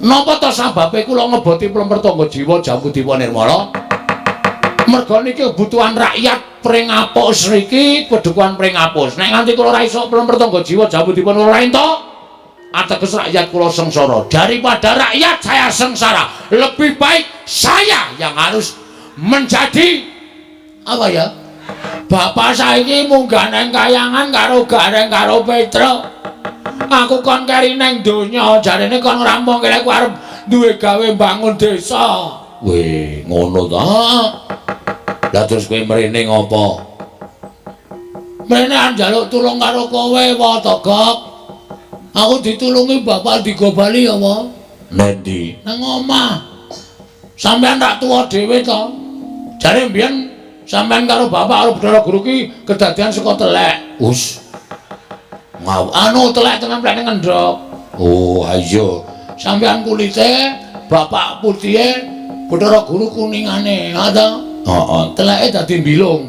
Napa to sababe kula ngeboti Plemper Tangga Jiwa Jambudipa Nirmala? Merga niki kebutuhan rakyat pring apus niki kedukuhan pring apus. Nek nganti kula ora iso Plemper Tangga Jiwa Jambudipa Nirmala ento, ateges rakyat kula sengsara. Daripada rakyat saya sengsara, lebih baik saya yang harus menjadi apa ya? Bapak saiki munggah nang kayangan karo gareng karo Petro. Aku kon keri nang donya, jarene kon ngerampung kene ku arep duwe gawe bangun desa. Weh, ngono ta? Lah terus kowe mrene ngopo? Mrene arep njaluk tulung karo kowe wae to, Gok. Aku ditulungi bapak digobali ya, wa. Nendi? Nang omah. Sampeyan tak tuwa dhewe to. Jare mbiyen sampeyan karo bapak karo Bathara Guru ki kedadian saka telek. Us. Mau anu telek tenan mrene ngendhok. Oh, ayo. Sampeyan kulite, bapak putihe, Bathara Guru kuningane, ha to? Heeh, teleke dadi mbilung.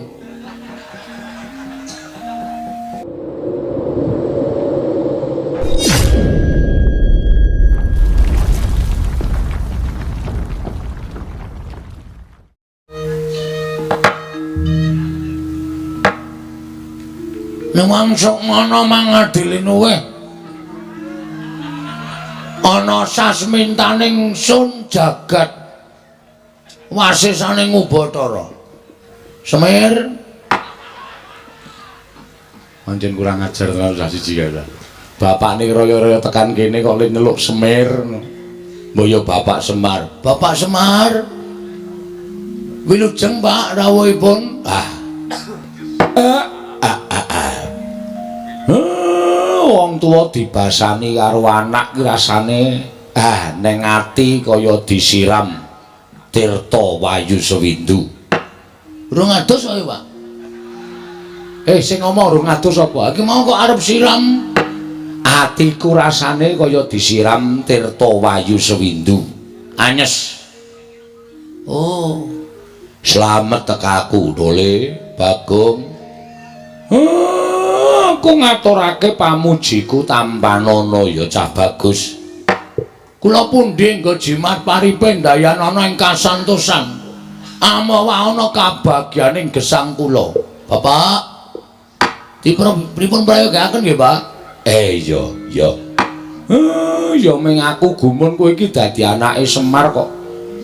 Nang sok ngono mangadili nuwe. Ana sasmintaning sun jagat wasisaning Ubathara. Semir. Pancen kurang ajar karo siji kae. Bapakne raya-raya tekan kene kok le nyeluk Semir. Mbaya Bapak Semar. Bapak Semar. Wilujeng, Pak, rawuhipun. Wong tuwa dibasani karo anak ki rasane ning ati kaya disiram tirta wayu sewindu. Rung adus wae, Pak. Sing ngomong rung adus apa? Iki mau kok arep siram. Atiku rasane kaya disiram tirta wayu sewindu. Anyes. Oh. Slamet tekaku, Dole, Bagong. Aku ngaturake pamujiku Tampanana ya cah bagus. Kula pundi nggo jimat paripe ndayanana ing kasantosan. Amawa ana kabagyaning gesang kula. Bapak, pripun prayogaken nggih, Pak? Iya, ya. Ya ming aku gumun kowe iki dadi anake Semar kok.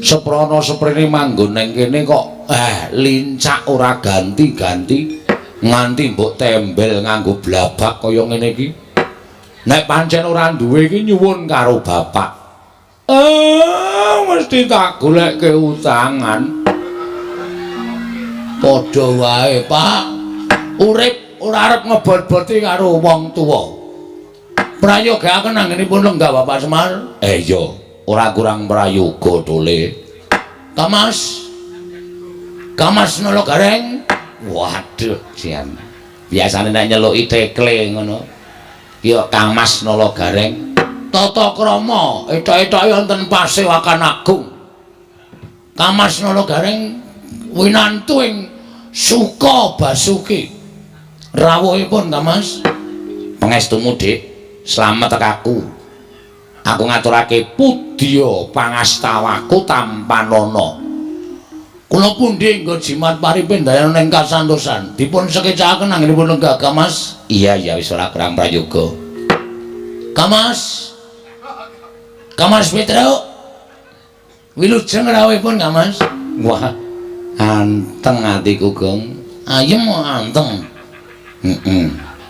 Seprana seprene manggon ning kene kok lincak ora ganti-ganti. Nganti mbok tembel nganggo blabak kaya ngene iki. Nek pancen ora duwe iki nyuwun karo bapak. Mesti tak goleke utangan. Padha wae, Pak. Urip ora arep ngebot-boti karo wong tuwa. Prayogaken anggenipun lenggah Bapak Semar. Iya, ora kurang prayoga, Dole. Kamas. Kamas nolo gareng. Waduh, sian. Biasane nek nyeluki tekle ngono. Ya Kamas Nala Gareng. Tata krama etok-etoke wonten Pasewakan Agung. Kamas Nala Gareng winantu ing Suka Basuki. Rawuhipun Kamas. Pangestumu, Dik. Slamet tekaku. Aku ngaturake pudya pangastawaku Tampanana. Kula pundi nggo jimat paripe ndayan ning kasantosan. Dipun sekecaken anggenipun lenggah, Kamas. Iya, wis ora kurang prayoga. Kamas. Kamas Petro. Wilujeng rawuhipun, Kamas. Wah, anteng atiku, Gong. Ayem anteng.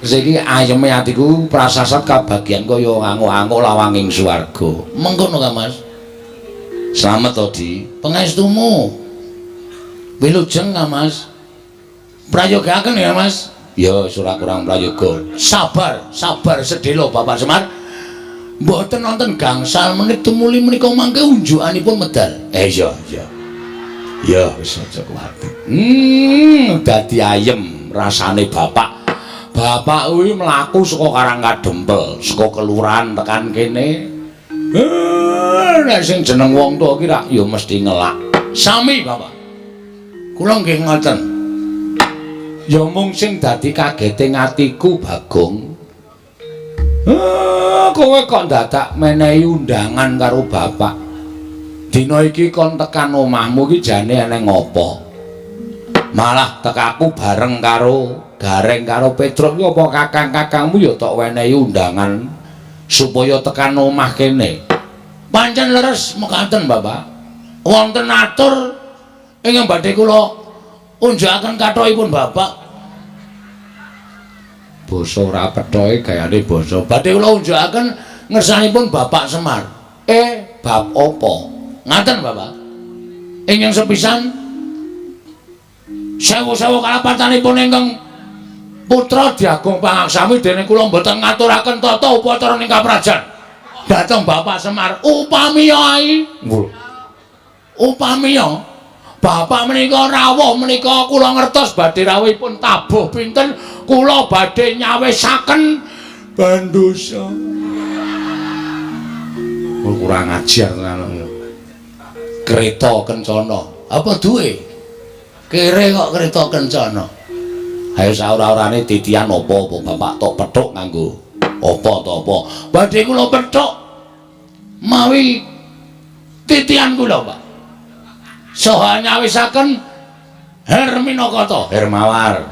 Saiki ayeme atiku prasasat kabagyan kaya anguk-anguk lawanging swarga. Mengkono, Kamas. Slamet to, Di. Pangestumu. Wilujeng, Mas. Prayogaken ya, Mas. Ya, ora kurang prayoga. Sabar sedhela Bapak Semar. Mboten wonten gangsal menit tumuli menika mangke unjukanipun medal. Iya. Ya, wis aja kuwat. Dadi ayem rasane Bapak. Bapak kuwi mlaku saka Karangkadempel, saka kelurahan tekan kene. Nek sing jeneng wong tuwa ki rak ya mesti ngelak. Sami, Bapak. Kula nggih ngoten. Ya mung sing dadi kagete atiku, Bagong. Kowe kok dadak menehi undangan karo bapak. Dina iki kon tekan omahmu iki jane eneng ngopo? Malah tekaku bareng karo Gareng karo Petruk iki apa kakang-kakangmu ya tok wenehi undangan supaya tekan omah kene. Pancen leres mekaten, Bapak. Wonten atur ingkang badhe kula unjukaken kathahipun Bapak. Basa ora pethoke gayane basa. Badhe kula unjukaken ngersanipun Bapak Semar. Bab apa? Ngaten, Bapak. Ingkang sepisan sewu-sewu kalapatanipun ingkang putra Diagung Pangaksami dene kula mboten ngaturaken tata upacara ning kaprajan dhateng Bapak Semar. Upamiya ai. Upamiya Bapak menika rawuh menika kula ngertos badhe rawuhipun tabuh pinten kula badhe nyawisaken bandosa. Kurang ajar ngono. Kereta kencana. Apa duwe? Kere kok kereta kencana. Ayo saora-orane titian apa Bapak tok pethuk nganggo apa to apa. Badhe kula pethuk mawi titian kula, Pak. Saha nyawisaken Herminakata, Hermawar.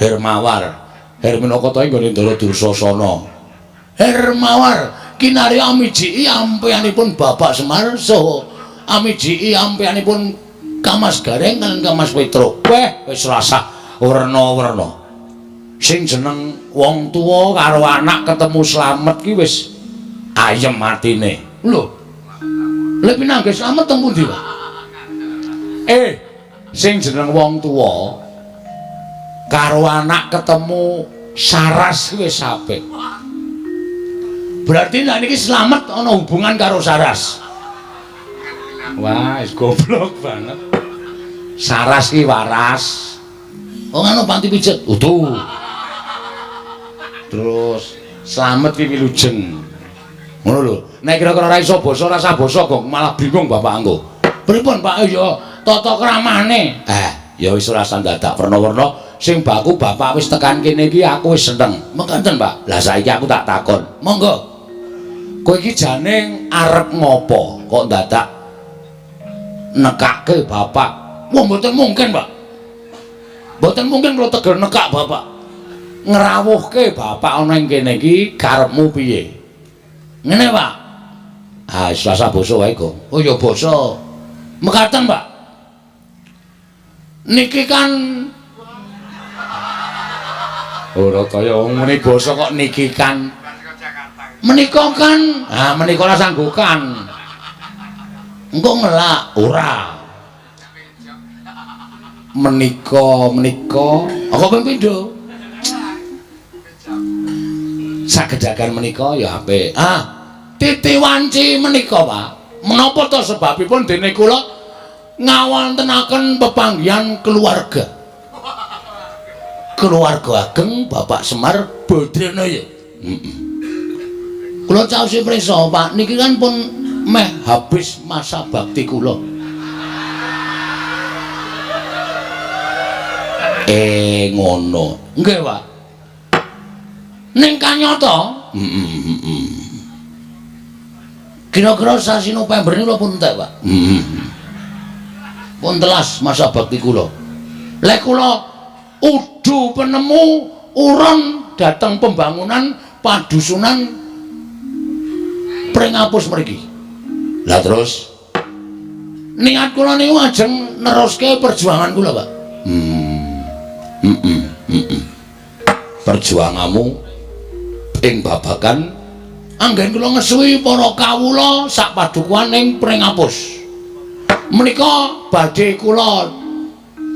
Hermawar. Herminakata ing nggone Ndara Dursasana. Hermawar kinari amiji ampeyanipun Bapak Semar saha amiji ampeyanipun Kamas Gareng lan Kamas Petruk. Wis rasah werna-werna. Sing jeneng wong tuwa karo anak ketemu slamet ki wis ayem atine. Lho. Lha pinangge slamet teng pundi, Pak? Sing jeneng wong tuwa karo anak ketemu saras ki wis apik. Berarti nek niki slamet ana hubungan karo saras. Wah, wis goblok banget. Saras ki waras. Oh ngono panti pijet. Utuh. Terus slamet ki wilujeng. Ngono lho. Nek kira-kira ora iso basa rasa basa kok malah bingung Bapak anggo. Pripun Pak ya tata kramane. Ya wis ora dadak werna-werna sing baku Bapak wis tekan kene iki aku wis seneng. Mengkaten Pak. Lah saiki aku tak takon. Monggo. Kowe iki jane arep ngopo kok dadak nekake Bapak? Wah mboten mungkin, Pak. Mboten mungkin kula teger nekak Bapak. Ngrawuhke Bapak ana ing kene iki karepmu piye? Ngene, Pak. Selasa basa wae kok. Oh ya basa. Mekaten, Pak. Niki kan ora kaya wong muni basa kok niki kan. Menika kan, menika la sanggukan. Engko ngelak ora. Menika apa ping pindho? Sagedagan menika ya apik. Titi wanci menika, Pak. Menapa to sebabipun dene kula ngawontenaken pepanggihan keluarga. Keluarga ageng Bapak Semar Badranaya. Kula caos prisa, Pak. Niki kan pun meh habis masa bakti kula. Ngono. Nggih, Pak. Ning kanyata, kira-kira sasi November niku pun entek, Pak. Pun telas masa bakti kula. Lek kula udu penemu urun dhateng pembangunan padusunan Pringapus mriki. Lah terus niat kula niku ajeng neruske perjuangan kula, Pak. Perjuanganmu ing babagan anggen kula ngesuwi para kawula sak padukuhan ing Pringapus. Menika badhe kula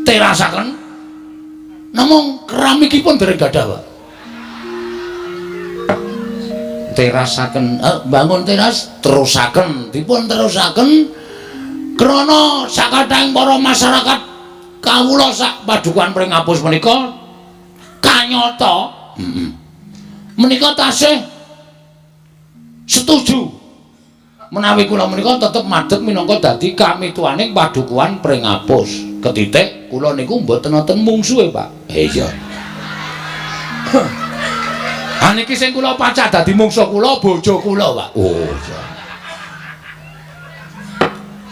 terasaken namung keramikipun dereng gadah, Pak. Terasaken bangun teras terusaken dipun terusaken krana sakathahing para masyarakat kawula sak padukuhan Pringapus menika kanyata menika tasih setuju menawi kula menika tetep madheg minangka dadi kamituaning padukuhan Pringapus. Ketitik kula niku mboten wonten mungsuhe, Pak. Iya. Ha niki sing kula pacak dadi mungsuh kula bojo kula, Pak. Oh, iya.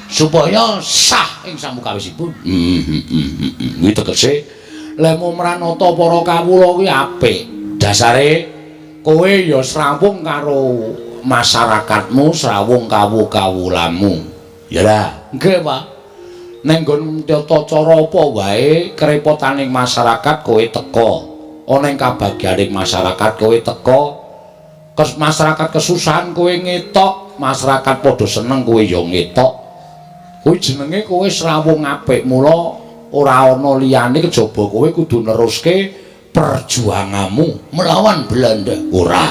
Supaya sah ing samukawisipun. Kuwi tegese lemu mranata para kawula kuwi apik. Dasare kowe ya srawung karo masyarakatmu, srawung kawula-kawulamu. Ya lah, nggih, Pak. Ning nggon tata cara apa wae kerepotaning masyarakat kowe teka. Ana ing kabagyaning masyarakat kowe teka. Masyarakat kesusahan kowe ngetok, masyarakat padha seneng kowe ya ngetok. Kuwi jenenge kowe srawung apik, mula ora ana liyane kejaba kowe kudu neruske perjuanganmu melawan Belanda. Ora.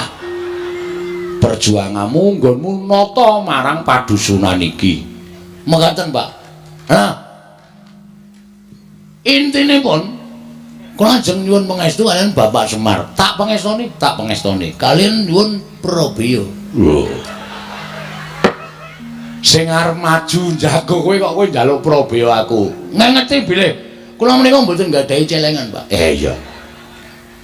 Perjuanganmu nggonmu nata marang padusunan iki. Mekaten, Pak. Nah, intine pun kula ajeng nyuwun pangestu kalian Bapak Semar. Tak pangestoni. Kalian nyuwun Prabeya. Lho. Sing arep maju jago kowe kok kowe njaluk Prabeya aku. Ngengeti bilih kula menika mboten nggadahi celengan, Pak. Iya.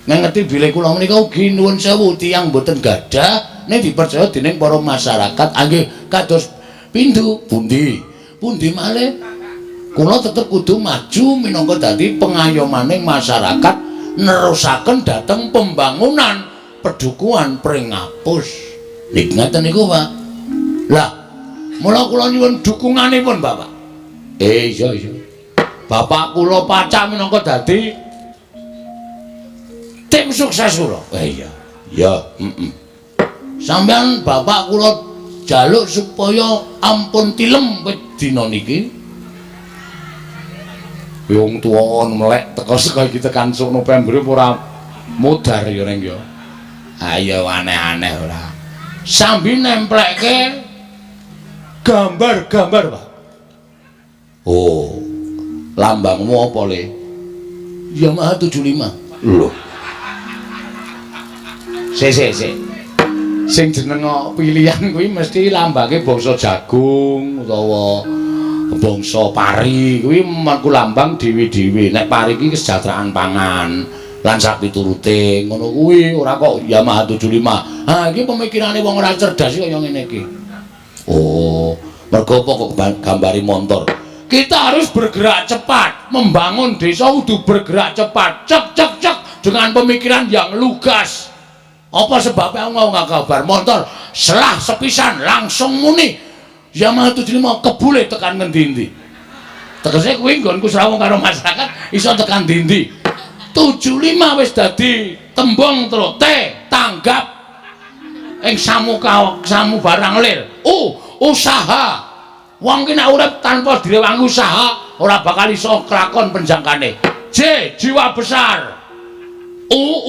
Ngengeti bilih kula menika ugi nuwun sewu tiyang mboten gadah nek dipercaya dening para masyarakat anggih kados pindho pundi malih kula tetep kudu maju minangka dadi pengayomaning masyarakat nerusaken dhateng pembangunan pedukuhan Pringapus. Niki ngaten niku, Pak. Lah, mula kula nyuwun dukunganipun, Bapak. Iya. Bapak kula pacak minangka dadi tim sukses kula. Iya. Sampeyan Bapak kula jaluk supaya ampun tilem dina niki. Wong tuwa melek teka saka iki tekan November ora mudhar ya ning ya. Ayo aneh-aneh ora. Sambil nemplekke gambar-gambar, Pak. Oh. Lambangmu apa, Le? Yamaha 75. Lho. Sing jeneng pilihan kuwi mesti lambange bangsa jagung utawa bangsa pari kuwi mengku lambang dhewe-dhewe. Nek pari iki kesejahteraan pangan lan sak piturute ngono kuwi ora kok Yamaha 75. Ha iki pemikirane wong ora cerdas kaya ngene iki. Oh, mergo apa kok gambari montor. Kita harus bergerak cepat, membangun desa kudu bergerak cepat. Cek dengan pemikiran yang lugas. Apa sebabnya nggak kabar motor selah sepisan langsung muni Yamaha 75 kebule tekan ngendi-endi. Tegese kuwi nggonku srawung karo masyarakat iso tekan ndi-endi. 75 wis dadi tembung terus tanggap ing samu barang lir. Usaha. Wong ki nek urip tanpa direwangi usaha ora bakal iso kelakon penjangkane. Jiwa besar.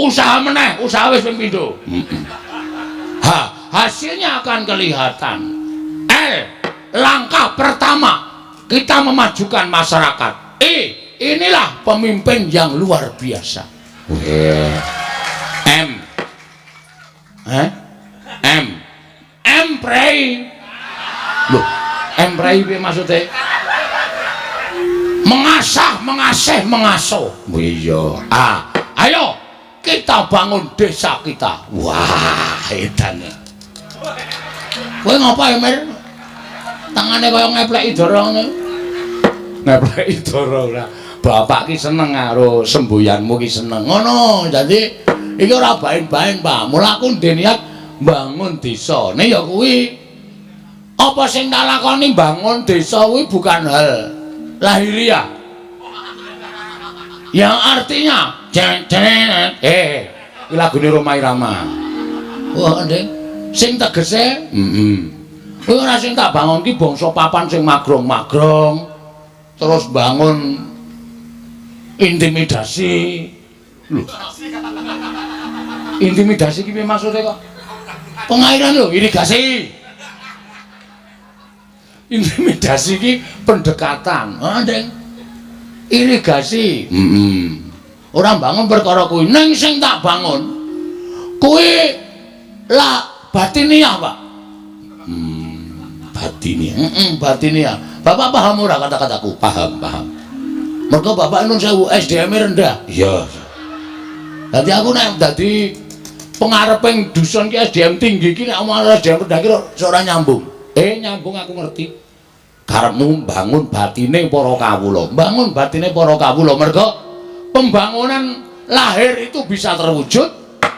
Usaha meneh, usaha wis ping pindho. Hasilnya akan kelihatan. Langkah pertama kita memajukan masyarakat. Inilah pemimpin yang luar biasa. Pray. Loh, pray piye maksude? Mengasuh. Iya. Ayo kita bangun desa kita. Wah, edane. Kowe ngapa ya, Mir? Tangane kaya ngepleki dara ngono. Ngepleki dara ora. Bapak ki seneng karo semboyanmu ki seneng. Ngono, dadi iki ora bain-bain, Pak. Mula aku niat bangun desa. Nek ya kuwi apa sing tak lakoni bangun desa kuwi bukan hal lahiriah. Yang artinya iki lagune Roma Irama. Wah, Ndeng. Sing tegese, kuwi ora sing tak bangun ki bangsa papan sing magrong-magrong. Terus bangun intimidasi. Lho. Intimidasi ki piye maksude kok? Pengairan lho, irigasi. Intimidasi ki pendekatan. Ndeng. Irigasi. Ora bangun perkara kuwi, ning sing tak bangun kuwi la batiniah, Pak. Batiniah. Bapak paham ora kata-kataku? Paham. Mergo Bapak nun sewu SDM rendah. Iya. Dadi aku nek dadi pengareping dusun ki SDM tinggi ki nek omong SDM rendah ki ora nyambung. Nyambung aku ngerti. Karepmu mbangun batine para kawula. Mbangun batine para kawula merga pembangunan lahir itu bisa terwujud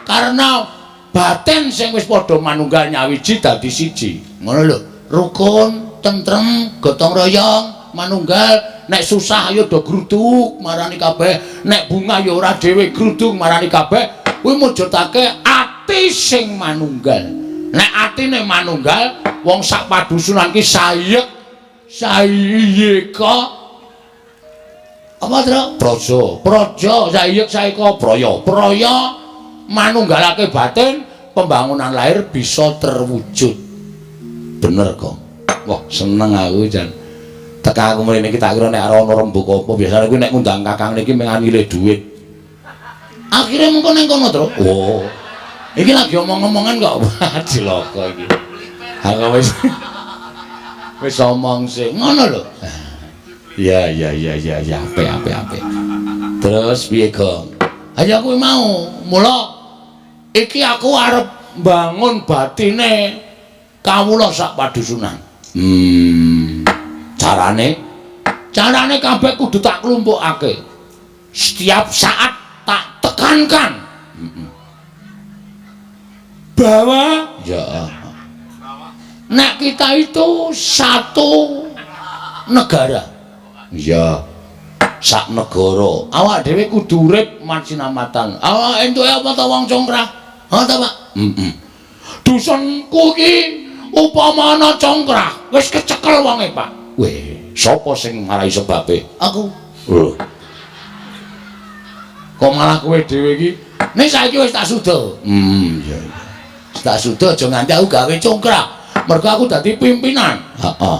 karena batin sing wis padha manunggal nyawiji dadi siji. Ngono lho. Rukun, tentrem, gotong royong, manunggal. Nek susah ya do gruduk marani kabeh. Nek bunga ya ora dhewe gruduk marani kabeh. Kuwi mujudake ati sing manunggal. Nek atine manunggal, wong sak padusunan ki sayek sayeka apa to? Praja, sayek sayeka praya manunggalake batin, pembangunan lahir bisa terwujud. Bener kok. Wah, seneng aku jan. Tekan aku mrene iki tak kira nek ora ono rembug apa biasane kuwi nek ngundang kakang niki mung ngile dhuwit. Akhire mengko ning kono, Tru. Oh. Iki lagi omong-omongan kok. Cilaka iki. Aku wis omong sih. Ngono lho. Ya, apik. Terus piye, Gong? Ayo kuwi mau. Mula iki aku arep bangun batine kawula sak padusunan. Carane kabeh kudu tak klumpukake. Setiap saat tak tekankan. Bahwa ya nek kita itu satu negara. Ya. Sak negara. Awak dhewe kudu urip mansinamatan. Awak entuke apa ta wong congkrah? Ha ta, Pak? Dusunku iki upama ana congkrah, wis kecekel wonge, Pak. Weh, sapa sing marai sebabe? Aku. Lho. Kok malah kowe dhewe iki? Nek saiki wis tak suda. Iya. Tak suda aja nganti aku gawe congkrah. Mergo aku dadi pimpinan. Heeh.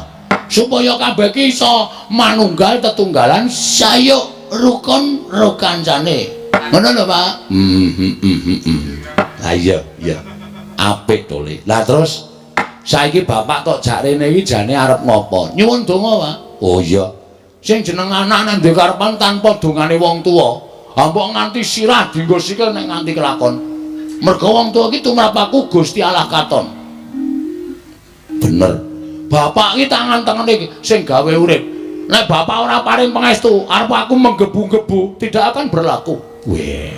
Supaya kabeh ki iso manunggal tetunggalan sayuk rukun karo kancane. Ngono lho, Pak. Ha iya. Apik to, Le. Lah terus saiki bapak tok jak rene iki jane arep ngopo? Nyuwun donga, Pak. Oh iya. Sing jeneng anak nang ndek karepan tanpa dongane wong tuwa. Mbok nganti sirah dienggo sikil nek nganti kelakon. Mergo wong tuwa iki tumrap aku Gusti Allah katon. Bener. Bapak iki tangan-tangane iki sing gawe urip. Nek bapak ora paring pangestu, arep aku menggebu-gebu tidak akan berlaku. Weh.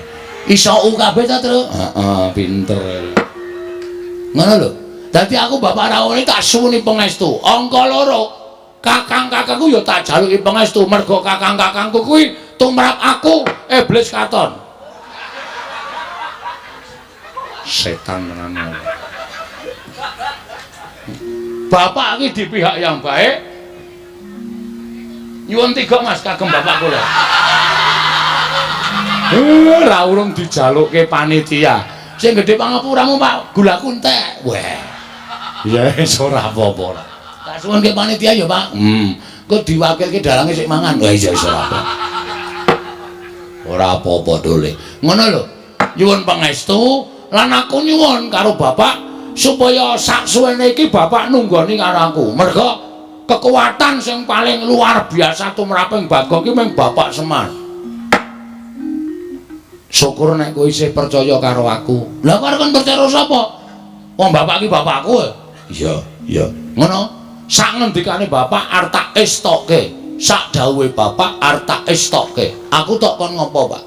Iso kabeh ta, Tru? Heeh, pinter. Ngono lho. Dadi aku bapak rawone tak suwuni pangestu. Angka loro. Kakang-kakangku ya tak jaluki pangestu mergo kakang-kakangku kuwi tumrap aku iblis katon. Setan tenan. Bapak iki di pihak yang baik. Nyuwun tiga Mas kagem bapak kula. Ora urung dijalukke panitia. Sing gedhe pangapuramu Pak, gulaku entek. Weh. Ya wis ora apa-apa. Tak suwun ke panitia ya, Pak. Kok diwakilke dalange sik mangan. Wah iya wis ora apa. Ora apa-apa dole. Ngono lho. Nyuwun pangestu lan aku nyuwun karo bapak supaya sak suwene iki bapak nunggoni karo aku. Mergo kekuatan sing paling luar biasa tumraping Bagong iki mung Bapak Semar. Syukur nek kowe isih percaya karo aku. Lah kok kon percaya sapa? Wong bapak iki bapakku. Iya. Ngono. Sak ngendikane bapak arep tak estoke. Sak dawuhe bapak arep tak estoke. Aku tok kon ngopo, Pak?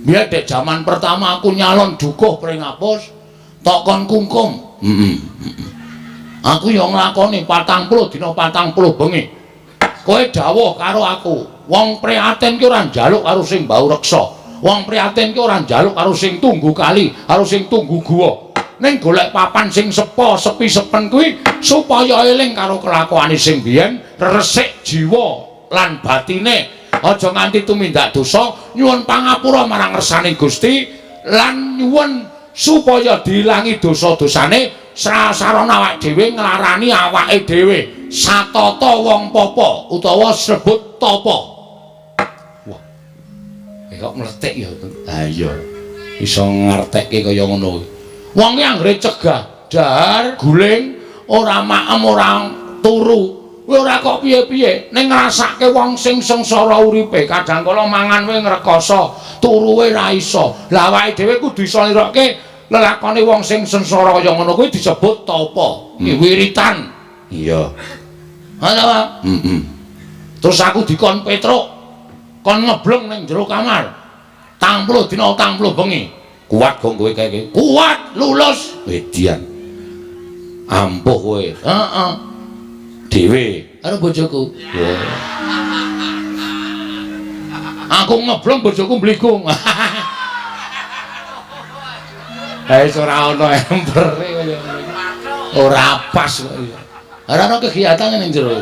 Biar dek zaman pertama aku nyalon dukuh pring apus, tok kon kungkum. Aku yo nglakoni 40 dina 40 bengi. Kowe dawuh karo aku, wong prihatin ki ora njaluk karo sing mbau reksa. Wong prihatin ki ora njaluk karo sing tunggu kali, karo sing tunggu guwa. Ning golek papan sing sepi sepen kuwi supaya eling karo kelakuane sing biyen, resik jiwa lan batine. Aja nganti tumindak dosa, nyuwun pangapura marang ngersane Gusti lan nyuwun supaya diilangi dosa-dosane sarana awake dhewe nglarani awake dhewe. Satata wong papa utawa sebut tapa. Wah. Kok mletik ya. Ha iya. Iso ngartekke kaya ngono. Wong ki anggere cegah, dahar, guling, ora maem, ora turu. Kowe ora kok piye-piye ning ngrasake wong sing sengsara uripe, kadang kala mangan kowe ngrekoso, turuwe ra iso. Lah awake dhewe kudu iso nirake lelakone wong sing sengsara kaya ngono kuwi disebut tapa? Wiritan. Iya. Ngono, Pak. Terus aku dikon Petruk kon ngebleng ning jero kamar. 30 dina 30 bengi. Kuat kok kowe kaya Kuat lulus. Wedian. Ampuh kowe. Heeh. Dhewe Karo bojoku. Wah. Aku ngebleng bojoku mbligung. Wis ora ana empere kaya ngono. Ora pas kok iya. Ora ana kegiatan ning jero.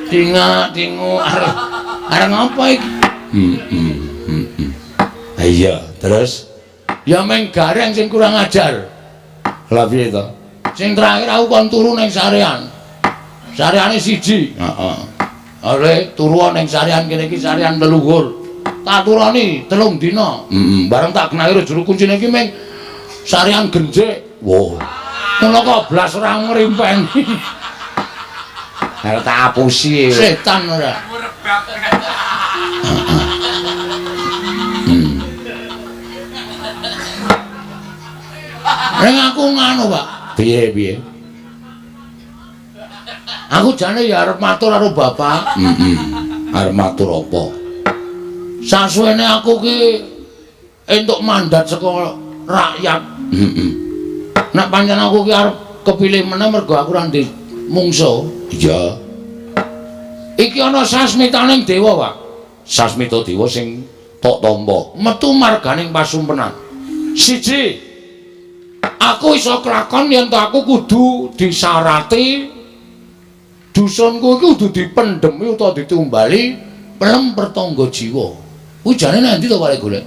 Tingu arep ngapa iki? Iya, terus Ya meng gareng sing kurang ajar. lha piye to? Sing terakhir aku kon turu ning sarean. Sareane siji. Heeh. Ole turu ning sarean kene iki sarean leluhur. Tak turani 3 dina. Bareng tak kenali jero kuncine iki meng sarean genjek. Wow. Ngono kok blas ora ngrimpeni. Arep tak apusi. Setan ora. Ning aku nganu, Pak. Piye? Aku jane ya arep matur karo bapak. Arep matur apa? Sasuwene aku ki entuk mandat saka rakyat. Nek pancen aku ki arep kepilih meneh mergo aku ora ndek mungsuh. Iya. Iki ana sasmitaning dewa, Pak. Sasmita dewa sing tok tampa. Metu marganing pasumpenan. Siji, aku iso kelakon yen to aku kudu disarati dusunku iki kudu dipendhemi utawa ditumbali pelem pertangga jiwa. Kuwi jane nanti to balik golek.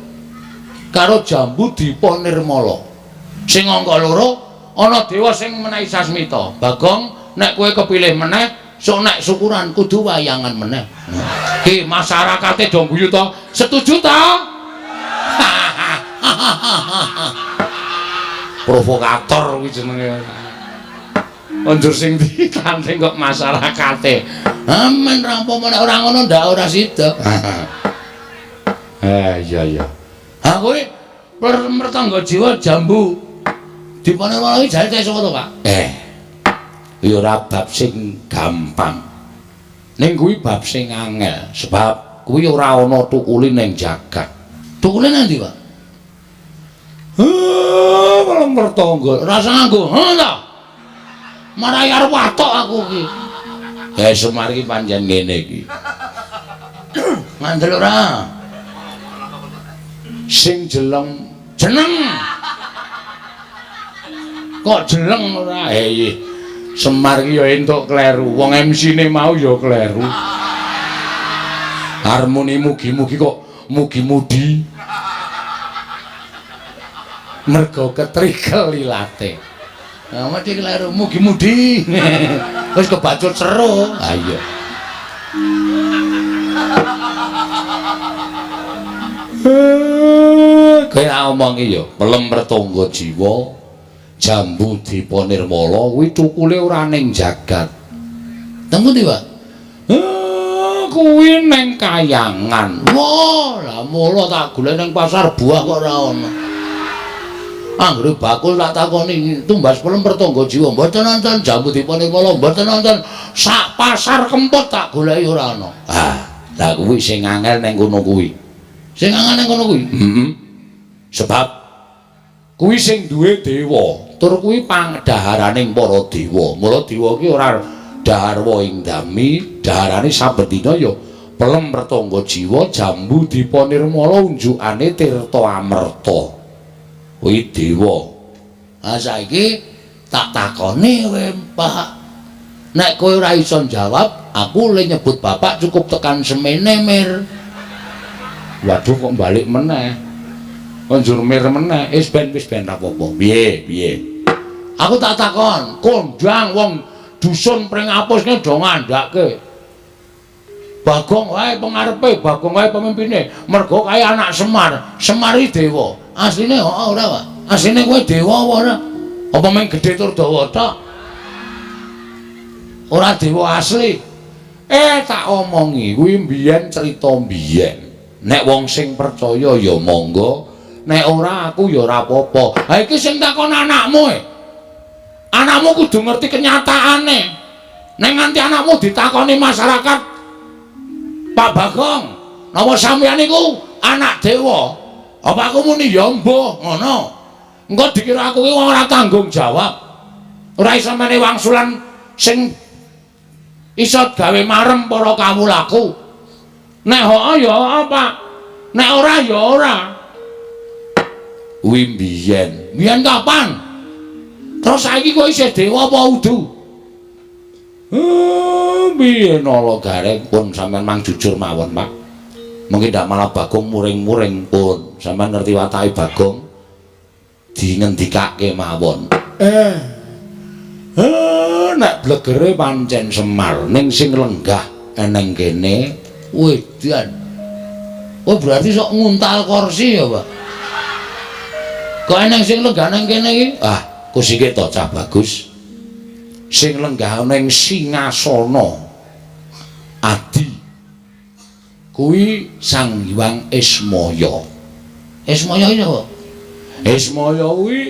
Karo Jambu Dipa Nirmala. Sing angka 2 ana dewa sing menehi sasmita. Bagong nek kowe kepilih meneh, sok nek syukuran kudu wayangan meneh. Ki masyarakate do guyu to. Setuju to? Provokator kuwi jenenge. Anjur sing ditanteng kok masyarakate. Amen rampo meneh ora ngono ndak ora sida. Iya. Ha kowe pertangga jiwa Jambu Dipa Nirmala iki jare iso to, Pak? Kuwi ora bab sing gampang. Ning kuwi bab sing angel. Sebab kuwi ora ana tukule ning jagat. Tukule nanti, Pak? Malam pertangga. Rasa nganggo, ta? Marai arep watok aku iki. Semar iki pancen ngene iki. Ngandel ora? Sing jeneng Kok jeleng ora? iya. Semar iki ya entuk kleru. Wong MC-ne mau ya kleru. Harmoni mugi-mugi kok mugi-mudi. Mergo ketrikel lilate. Nah, mati kleru mugi-mudi. Wis kebacut seru. Ah iya. Kaya omongi ya, pelem pertangga jiwa, Jambu Dipa Nirmala kuwi tukule ora ning jagat. Teng pundi, Pak? Kuwi ning Kayangan. Wah, lah mula tak golek ning pasar buah kok ora ono. Anggere bakul tak takoni tumbas pelem pertangga jiwa mboten nonton Jambu Dipa Nirmala mboten nonton sak pasar kempot tak goleki ora ono. Lah kuwi sing angel ning kono kuwi. Sing angane ngono kuwi. Sebab kuwi sing duwe dewa, tur kuwi pangdaharaning para dewa. Mula dewa ki ora dharwa ing dami, daharane saben dina ya pelem pertangga jiwa Jambu Dipa Nirmala unjukane tirta amerta. Kuwi dewa. Ah saiki tak takoni kowe, Pak. Nek kowe ora iso jawab, aku le nyebut bapak cukup tekan semene mir. Waduh kok balik meneh. Konjur mir meneh. Wis ben apa-apa. Piye? Aku tak takon, kondang wong dusun pring apus ki do ngandhake. Bagong wae pengarepe, Bagong wae pemimpine. Mergo kaya anak Semar. Semar iki dewa. Asline ora, Pak. Asline kowe dewa apa ora? Apa mung gedhe tur dawa tok? Ora dewa asli. Tak omongi kuwi mbiyen cerita mbiyen. Nek wong sing percaya ya monggo, nek ora aku ya ora apa-apa. Ha iki sing takon anakmu e. Anakmu kudu ngerti kenyataane. Nek nganti anakmu ditakoni masyarakat, Pak Bagong, napa sampeyan iku anak dewa? Apa aku muni ya mbuh ngono? Engko dikira aku iki ora tanggung jawab. Ora iso mene wangsulan sing iso gawe marem para kawulaku. Nek hoo ya apa? Nek ora ya ora. Kuwi mbiyen. Mbiyen kapan? Terus saiki kok isih dewa apa udu? Mbiyen ala gareng pun sampean mang jujur mawon, Pak. Mungkin ndak malah Bagong muring-muring pun. Sampean ngerti watake Bagong? Dingendikake mawon. Nek blegere pancen Semar ning sing lenggah eneng kene wedan. Oh berarti sok nguntal kursi ya, Pak. Kok eneng sing lenggah nang kene iki? Ah, kusike to cah bagus. Sing lenggah ning singasana Adi. Kuwi Sang Hyang Ismaya. Ismaya iki apa? Ismaya kuwi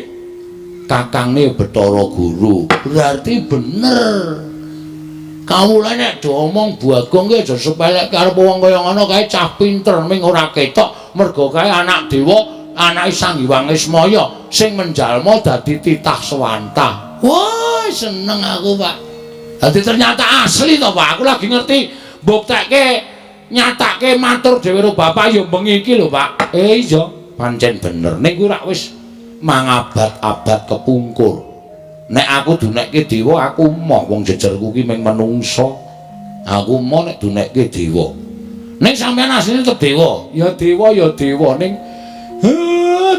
kakange Bathara Guru. Berarti bener. Kawula nek do omong Bagong ki aja sepelek karo wong kaya ngono kae cah pinter ming ora ketok mergo kae anak dewa, anake Sang Hyang Ismaya sing menjalma dadi titah swanta. Wah, seneng aku, Pak. Dadi ternyata asli to, Pak. Aku lagi ngerti mbuktekke nyatake matur dhewe karo bapak ya bengi iki lho, Pak. Iya, pancen bener. Ning kuwi rak wis mangabad-abad kepungkur. Nek aku dunekke dewa aku moh wong jejerku ki mung menungsa. Aku moh nek dunekke dewa. Ning sampean asline tetep dewa. Ya dewa ning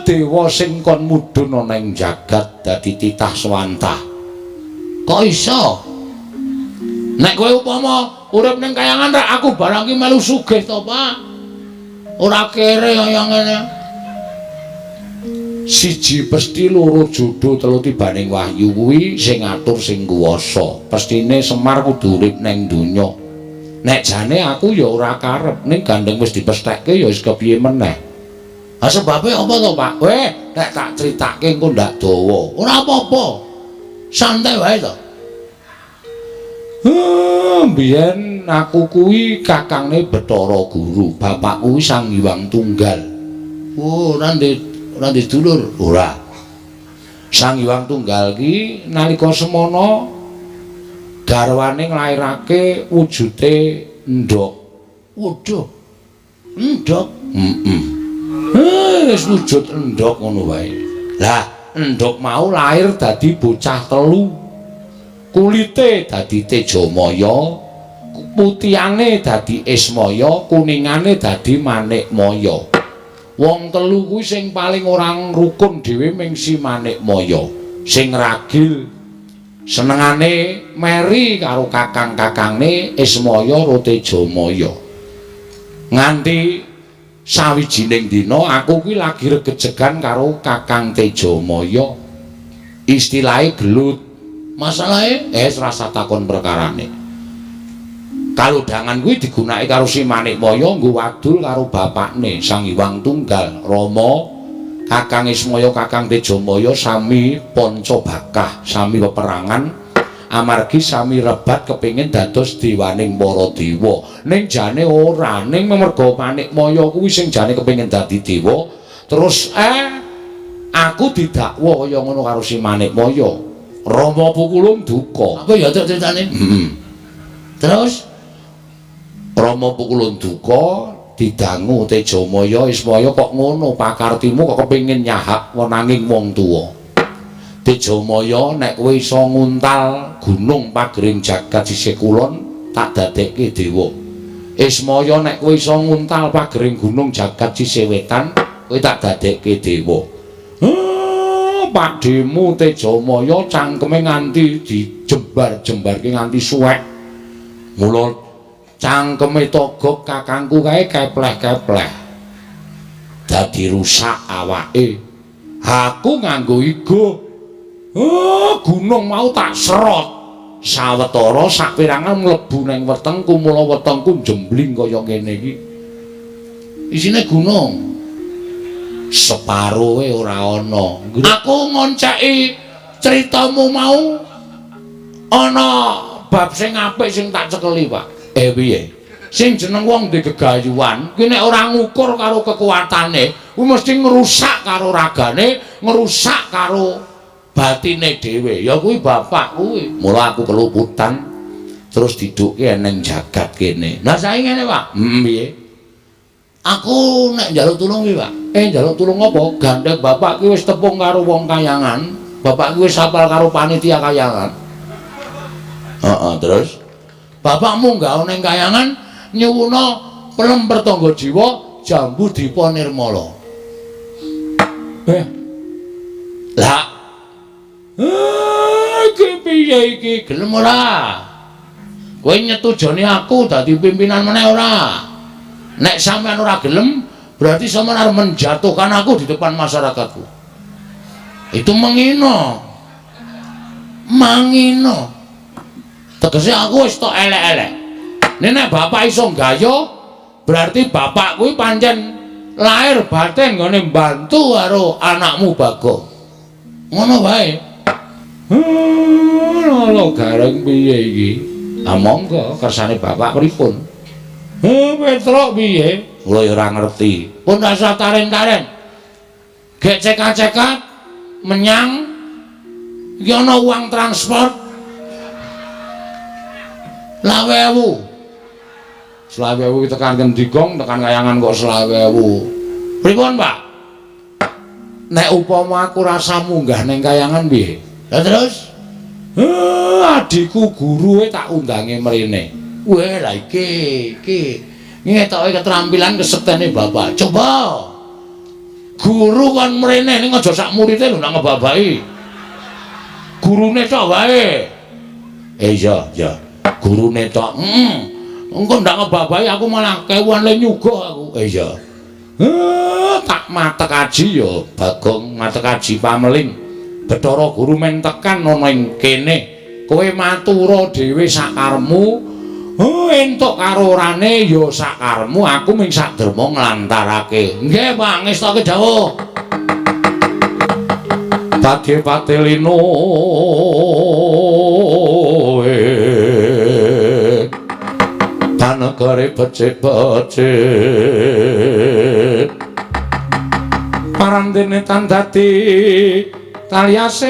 dewa sing kon mudhun ana ing jagat dadi titah swanta. Kok iso? Nek kowe upama urip ning kayangan rek aku barang ki melu sugih to, Pak. Ora kere kaya ngene. Siji pesti loro jodoh telu tibaning wahyu kuwi sing ngatur sing kuwasa. Pestine Semar kudu urip ning donya. Nek jane aku ya ora karep ning gandeng wis dipesthekke ya wis kepiye meneh. Ha sebabe apa to, Pak? Weh, nek tak critake engko ndak dawa. Ora apa-apa. Santai wae to. Mbiyen aku kuwi kakangne Bathara Guru, bapak kuwi Sang Hyang Tunggal. Oh, ora dulur, ora. Sang Hyang Tunggal ki nalika semana garwane nglairake wujude endhog. Waduh. Endhog. Wis wujud endhog ngono wae. Lah, endhog mau lair dadi bocah telu. Kulite dadi Tejamaya, putihane dadi Ismaya, kuningane dadi Manikmaya. Wong telu kuwi sing paling ora rukun dhewe ming si Manikmaya. Sing ragil senengane meri karo kakang-kakangne Ismaya karo Tejamaya. Nganti sawijining dina aku kuwi lagi regejegan karo Kakang Tejamaya. Istilahe gelut. Masalahe rasa takon perkarane. Kalodhangan kuwi digunakake karo si Manikmaya nggo wadul karo bapakne Sang Hyang Tunggal, Rama, Kakang Ismaya, Kakang Tejamaya sami Pancabakah, sami peperangan amargi sami rebat kepengin dados dewaning para dewa. Ning jane ora, ning merga Manikmaya kuwi sing jane kepengin dadi dewa, terus aku didakwa kaya ngono karo si Manikmaya. Rama pukulung duka. Apa ya ceritane? Terus Rama pukulung duka didangu Tejamaya, Ismaya kok ngono pakartimu kok kepengin nyahak wenanging wong tuwa. Tejamaya nek kowe iso nguntal gunung pagering jagat sisih kulon tak dadekke dewa. Ismaya nek kowe iso nguntal pagering gunung jagat sisih wetan kowe tak dadekke dewa. Pakdemu Tejamaya cangkeme nganti dijembar-jembarke nganti suwek. Mula cangkeme Togog kakangku kae kepleh-kepleh. Dadi rusak awake. Aku nganggo igo. Gunung mau tak serot. Sawetara sapirangan mlebu ning wetengku, mula wetengku jembling kaya ngene iki. Isine gunung. separuhe ora ana. Aku ngonceki critamu mau ana bab sing apik sing tak cekeli, Pak. Piye? Sing jeneng wong duwe gegayuhan kuwi nek ora ngukur karo kekuatane kuwi mesti ngrusak karo ragane, ngrusak karo batine dhewe. Ya kuwi bapak kuwi. Mula aku keluputan terus diduke ning jagat kene. Lah saiki ngene, Pak. Piye? Aku nek njaluk tulung iki, Pak. Njaluk tulung apa? Gandeng bapak ki wis tepung karo wong kayangan. Bapak ki wis apal karo panitia kayangan. Terus bapakmu gawe ning kayangan nyuwuna pelem pertangga jiwa jambu dipa nirmala. Lah. Iki piye iki? Gelem ora? Kowe nyetujoni aku dadi pimpinan meneh ora? Nek sampean ora gelem, berarti sampean arep menjatuhkan aku di depan masyarakatku. Itu menghina. Manghina. Tegese aku wis tok elek-elek. Nek bapak iso gaya, berarti bapak kuwi pancen lahir batin nggone mbantu karo anakmu Bagong. Ngono wae. Lho gareng piye iki? Monggo kersane bapak pripun? Petruk piye? Kula ya ora ngerti. Pun rasa taren-taren. Gek cekat-cekat menyang iki ana uang transport. Lawewu. Selawewu tekan Kendhigong, tekan Kayangan kok selawewu. Pripun, Pak? Nek upama aku rasa munggah ning Kayangan piye? Lah terus? Adikku guruwe tak undange mrene. Weh, lah iki ngetoke keterampilan kesetene bapak. Coba. Guru kan mrene ning aja sak murite lho nak ngebabaki. Gurune tok wae. Iya. Gurune tok. Engko ndak ngebabaki aku malah kewan le nyuga aku. Iya. Tak matek aji ya Bagong, matek aji pameling. Bathara Guru men tekan ana ing kene. Kowe matura dhewe sakarmu. Entuk karorane ya sakarmu, aku ming sakderma nglantarake. Nggih, Pak, ngestoke dawuh. Pati patelino tanagare becik-becik parandene tandati taliasing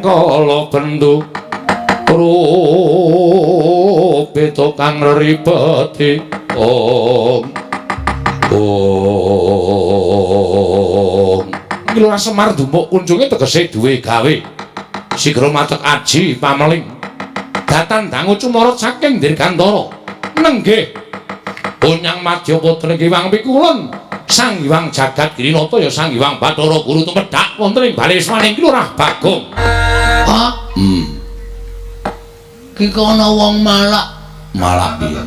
kala bendu rupe kang ribeti om Lurah Semar Dumbuk kunjunge tegese duwe gawe sigra matek aji pameling datan dangu cumorot saking Dirgantara nenggih Onyang Madyapada Hyang Pikulun Sang Hyang Jagat Girinata ya Sang Hyang Bathara Guru tumedhak wonten ing Baliswaning Lurah Bagong. Pak. Ki ana wong malak. Malak piye?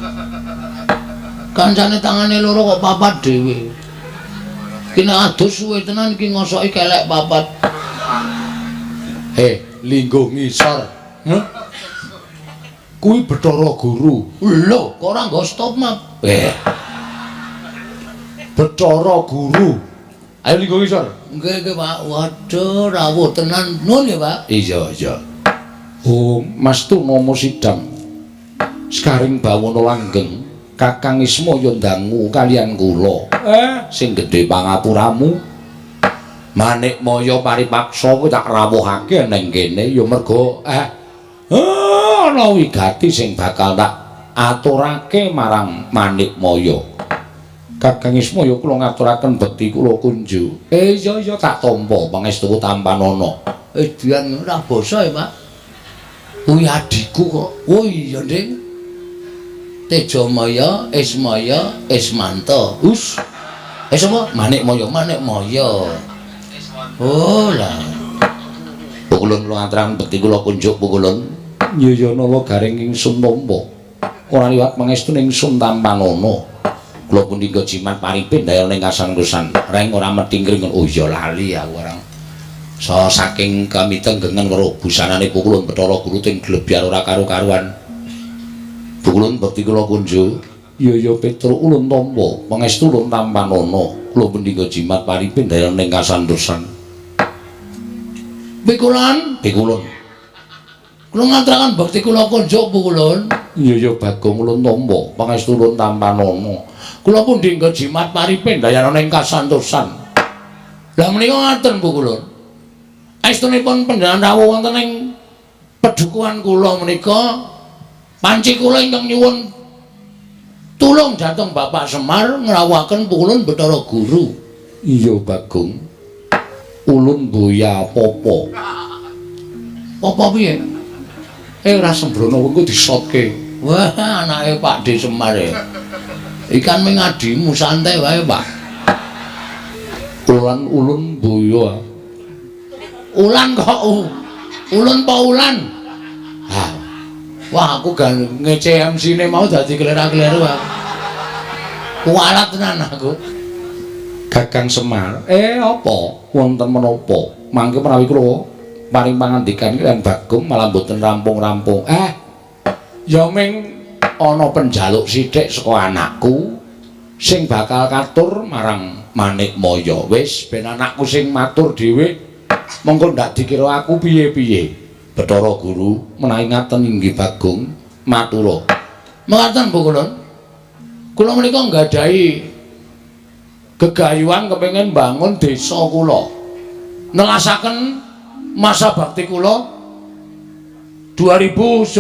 Kancane tangane loro kok papat dhewe. Ki nek adus suwe tenan iki ngosoki kelek papat. Linggo ngisor. Kuwi Bathara Guru. Lho, kok ora nggo stop map? Bathara Guru. Ayo linggo ngisor. Nggih, Pak. Waduh, rawuh tenan nun ya, Pak. Iya. Oh, Mas Tunama Sidang. Sekaring bawana langgeng. Kakang Ismaya ndangu kalian kula. Sing gedhe pangapuramu. Manikmaya paripaksa kuwi tak rawuhake ning kene ya merga ana wigati sing bakal tak aturake marang Manikmaya. Kakang Ismaya kula ngaturaken bekti kula kunju. Iya tak tampa pangestu tampanana. Dian ora basa ya, Pak. Kuwi adikku kok. Oh iya, Nding. Tejamaya, Ismaya, Ismanta. Sapa? Manikmaya. Oh lah. Pukulun kula ngaturaken bekti kula kunjuk pukulun. Nyaya nala garing ingsun tampa. Ora liwat pangestu ning ingsun tampanana. Kula punika jimat paripin dael ning kasangkusan. Reng ora medhingring. Oh iya lali aku ora. Saking kamitenggengen karo busanane pukulun Bathara Guru ting glebyar ora karo-karuan. Pukulun bekti kula kunjuk. Ya Petruk ulun tampa, pangestu ulun tampanana. Kula pendika jimat paripin daerah ning kasantosan. Pikulon, kula ngaturaken bakti kula konjuk Pikulon. Ya Bagong ulun tampa, pangestu ulun tampanana. Kula pun dinggo jimat paripin dayana ing kasantosan. Lah menika ngaten Pikulon. Estunipun panjenengan rawuh wonten ing pedukuhan kula menika panci kula ingkang nyuwun tulung dhateng Bapak Semar ngrawuhaken Pikulon Bathara Guru. Iya Bagong. Ulun boya apa-apa. Apa piye? Ora sembrono engko disotke. Wah, anake Pak D Semar e. Ikan mengadimu santai wae, Pak. Ulun boya. Ulan kok ulun apa ulan? Ah, wah aku gak ngece MC-ne mau dadi kelera-keleru aku. Kualat tenan aku. Kakang Semar. Apa? Wonten menapa? Mangke menawi kula paring pangandikan kaliyan Bagong malah mboten rampung-rampung. Ya ming ana penjaluk sithik saka anakku sing bakal katur marang Manikmaya. Wis ben anakku sing matur dhewe monggo ndak dikira aku piye-piye. Bathara Guru menawi ngaten inggih Bagong matura. Mekaten Bu Kulon. Kula menika nggadahi gegayuhan kepengin bangun desa kula. Nelasaken masa bakti kula 1919.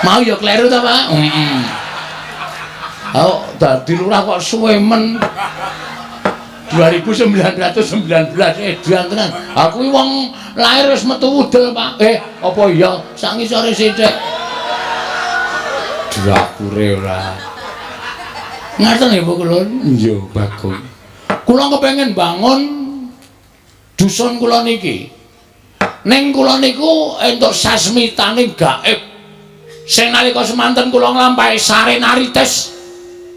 Mau ya kleru ta, Pak? Oh, dadi lurah kok suwe men. 2919 edan tenan. Aku wong lahir wis metu udel, Pak. Apa iya sak ngisore sithik. Drakure ora. Ngaten ya, Bu Kulon? Iya, Bagong. Kula kepengin bangun dusun kula niki. Ning kula niku entuk sasmitaning gaib. Sing nalika semanten kula nglampahi sare narites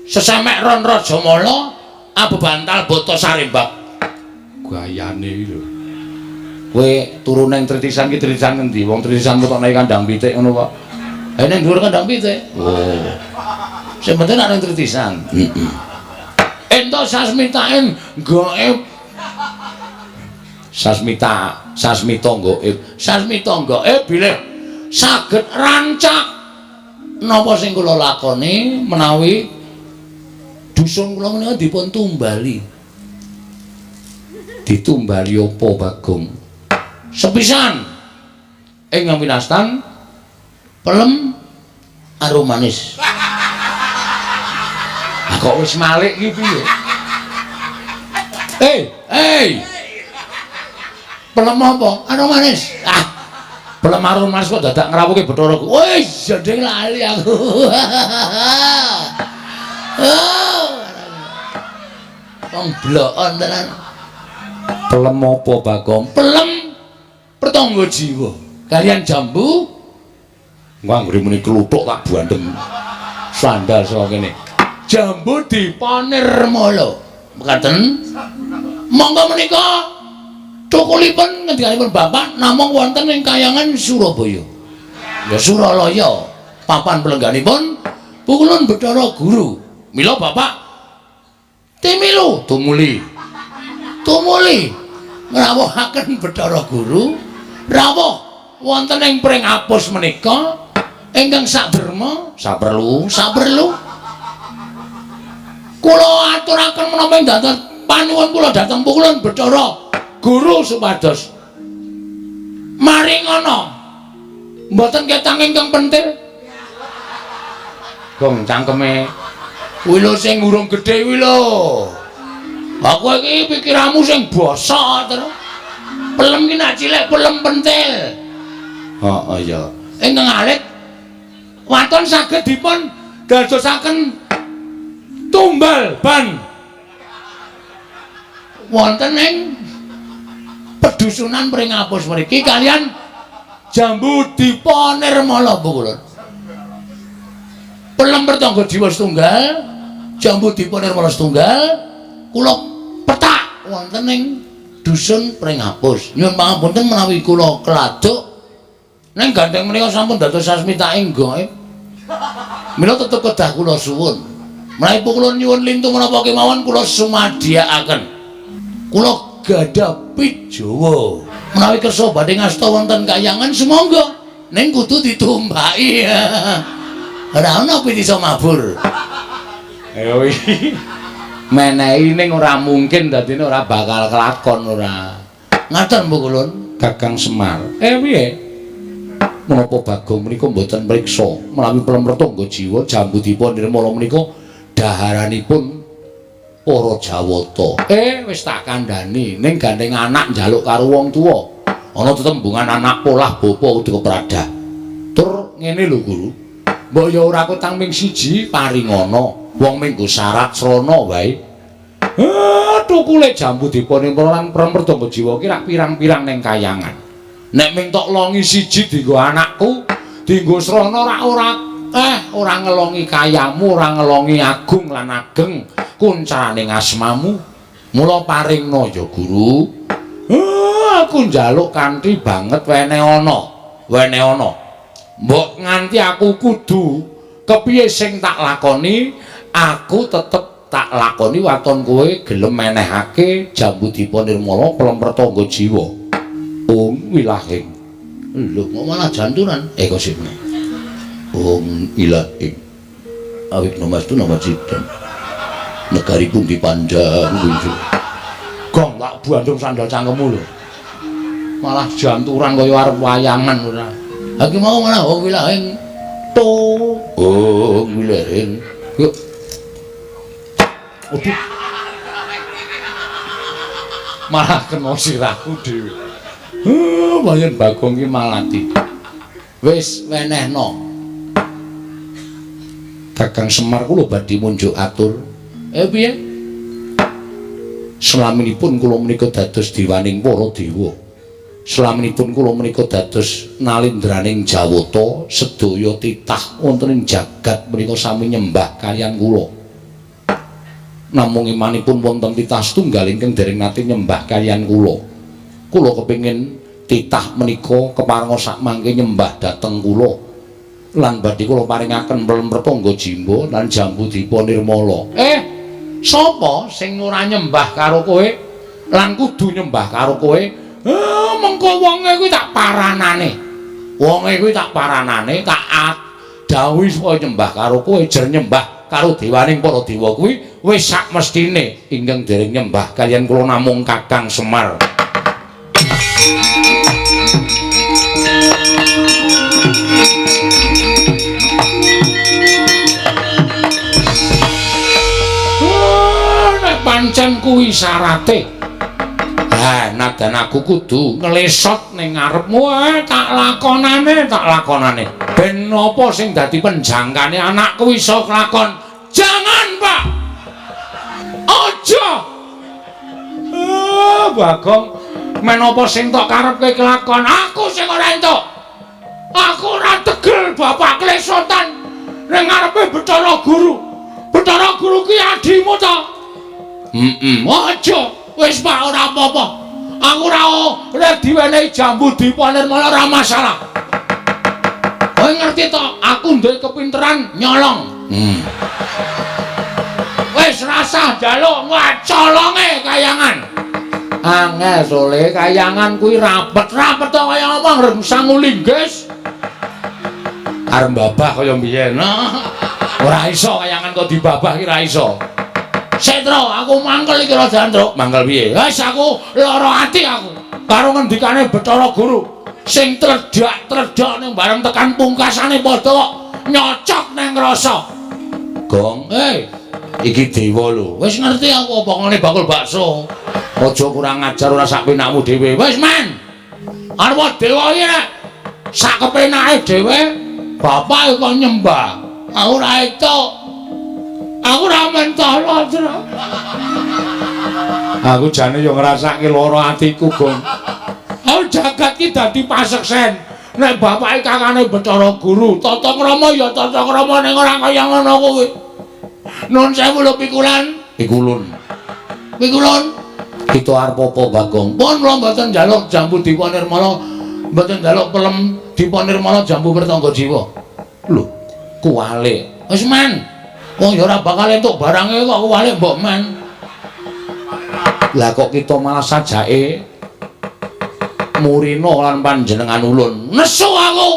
sesemek ron Rajamala abebantal boto sarembak. Gayane lho. Kowe turu ning Tritisan ki Tritisan ngendi? Wong Tritisan metokne kandang pitik ngono kok. Ning dhuwur kandang pitik. Oh. Sing penting nek ning Tritisan. Entuk sasmitain gaib. Sasmita gaib. Sasmita gaib bilih saged rancak napa sing kula lakoni menawi dusun kula menika dipun tumbali. Ditumbali apa, Bagong? Sepisan ing winastan pelem arum manis. Ah kok wis malik iki piye? Pelem apa? Arum manis. Pelem arum manis kok dadak ngrawuhke Bathara Guru. Wis jendeng lali aku. Wong blokon tenan. Pelem apa, Bagong? Pelem pertangga jiwa kalian jambu. Engko anggere muni kluthuk tak bandem. Sandal saka kene. Jambu dipanirmala. Mekaten. Monggo menika cukulipun ngendikanipun Bapak namung wonten ing Kayangan Surabaya. Ya Suralaya. Papan pelengganipun Pukulun Bathara Guru. Mila Bapak timilu tumuli ngrawuhaken Bathara Guru rawuh wonten ing pring apus menika ingkang saderma saperlu kula aturaken menapa dados panuwun kula dhateng Pukulun Bathara Guru supados maringana mboten ketang ingkang pentil. Gong cangkeme kuwi lho sing urung gedhe kuwi lho. Aku iki pikiranmu sing bosok terus. Pelem ki nek cilik pelem pentil. Heeh ya. Ingkang alit waton saged dipun dadosaken tumbal ban wonten ing pedusunan pring apus mriki kalian jambu dipanirmala Pukulun. Pelem pertangga jiwa setunggal, jambu dipanirmala setunggal, kula petak wonten ing dusun Pringapus. Nyuwun pangapunten menawi kula keladuk ning gandeng menika sampun dados sasmitaing gaib. Mila tetep kedah kula suwun. Menawi kula nyuwun lintu menapa kemawon kula sumadyakaken. Kula gadah pit Jawa. Menawi kersa badhe ngasta wonten kayangan sumangga ning kudu ditumbaki. Ora ana pit iso mabur. Ayo iki menehi ning ora mungkin dadine ora bakal kelakon ora. Ngaten Bu Kulun, Kakang Semar. Piye? Menapa Bagong menika mboten mriksa menawi Plemrtangga Jiwa jambudipun nirmala menika daharanipun para Jawata. Wis tak kandhani ning gandeng anak njaluk karo wong tuwa. Ana tetembungan anak polah bapa uga pradah. Tur ngene lho Guru. Mbok ya ora kutang ming siji paringana. Wong minggu syarat srana wae. Tukule jambudipun nirmala Plemrtangga Jiwa ki rak pirang-pirang ning kayangan. Nek ming tok longi siji dienggo anakku, dienggo srana ora ngelongi kayamu, ora ngelongi agung lan ageng kuncaraning asmamu. Mula paringna ya Guru. Aku njaluk kanthi banget wene ana. Mbok nganti aku kudu kepiye sing tak lakoni, aku tetep tak lakoni waton kowe gelem menehake jambudipun nirmala Plemrtangga Jiwa. Wilahing. Lho kok malah janturan? Kok sipne. Ilahing. Awit nomastu nama Cidem. Negaripun dipandang kunjung. Gong tak bandung sandal cangkemmu lho. Malah janturan kaya arep wayangan ora. Ha ki mau malah wilahing. Wilahing. Yuk. Aduh. Malah kena sirahku dhewe. Bayan Bagong ki malati. Wis wenehno. Kakang Semar kula badhe munjuk atur. Piye? Slaminipun kula menika dados diwaning para dewa. Slaminipun kula menika dados nalindraning Jawata, sedaya titah wonten ing jagat menika sami nyembah kaliyan kula. Namung imanipun wonten titah setunggal ingkang dereng nate nyembah kaliyan kula. Kula kepengin titah menika keparenga sakmangke nyembah dhateng kula. Lan badhe kula paringaken Plemrtangga Jiwa lan jambudipun nirmala. Sapa sing ora nyembah karo kowe lan kudu nyembah karo kowe? Mengko wonge kuwi tak paranane. Tak dawuhi supaya nyembah karo kowe, jer nyembah karo dewaning para dewa kuwi wis sak mestine. Ingkang dereng nyembah kaliyan kula namung Kakang Semar. Nek pancen kuwi syarate. Nadan aku kudu nglesot ning ngarepmu tak lakonane. Ben napa sing dadi penjangkane anakku iso kelakon. Jangan, Pak. Aja. Bagong, menapa sing tok karepke kelakon? Aku sing ora entuk. Aku ora tegel bapak klesotan ning ngarepe Bathara Guru. Bathara Guru ki adimu to? Aja. Wis Pak ora apa-apa. Aku ora diwenehi jambudipun nirmala ora masalah. Kowe ngerti to, aku duwe kepinteran nyolong. Wis rasah njaluk ngacolonge kayangan. Angel sole kayangan kuwi rapet-rapet to kaya apa ngremsang linggis. Arep babah kaya mbiyen. Ora iso kayangan kok dibabah ki ora iso. Setro, aku mangkel iki Raja Andra. Mangkel piye? Wis aku lara ati aku karo ngendikane Bathara Guru. Sing tredak ning bareng tekan pungkasane padha kok nyocok ning rasa. Gong, iki dewa lho. Wis ngerti aku apa ngene bakul bakso. Aja kurang ajar ora sak penakmu dhewe. Wis men. Arep dewa iki nek sak kepenake dhewe, bapak kok nyembah. Aku ora entuk. Aku ora mentolo, Tru. Aku jane yo ngrasake lara atiku, Gong. Aku jagat ki dadi paseksen. Nek bapake kakane Bathara Guru, tata krama ya tata krama ning ora kaya ngono kuwi. Nun sewu lho Pikulun. Pikulun. Kita arep apa Bagong? Pun kula mboten njaluk jambu Dipa Nirmala, mboten njaluk pelem Dipa Nirmala jambu Pertangga Jiwa. Lho, kuwalik. Wis men. Wong ya ora bakal entuk barange kok kuwalik mbok men. Lah kok kita malah sajake murina lan panjenengan ulun. Nesu aku.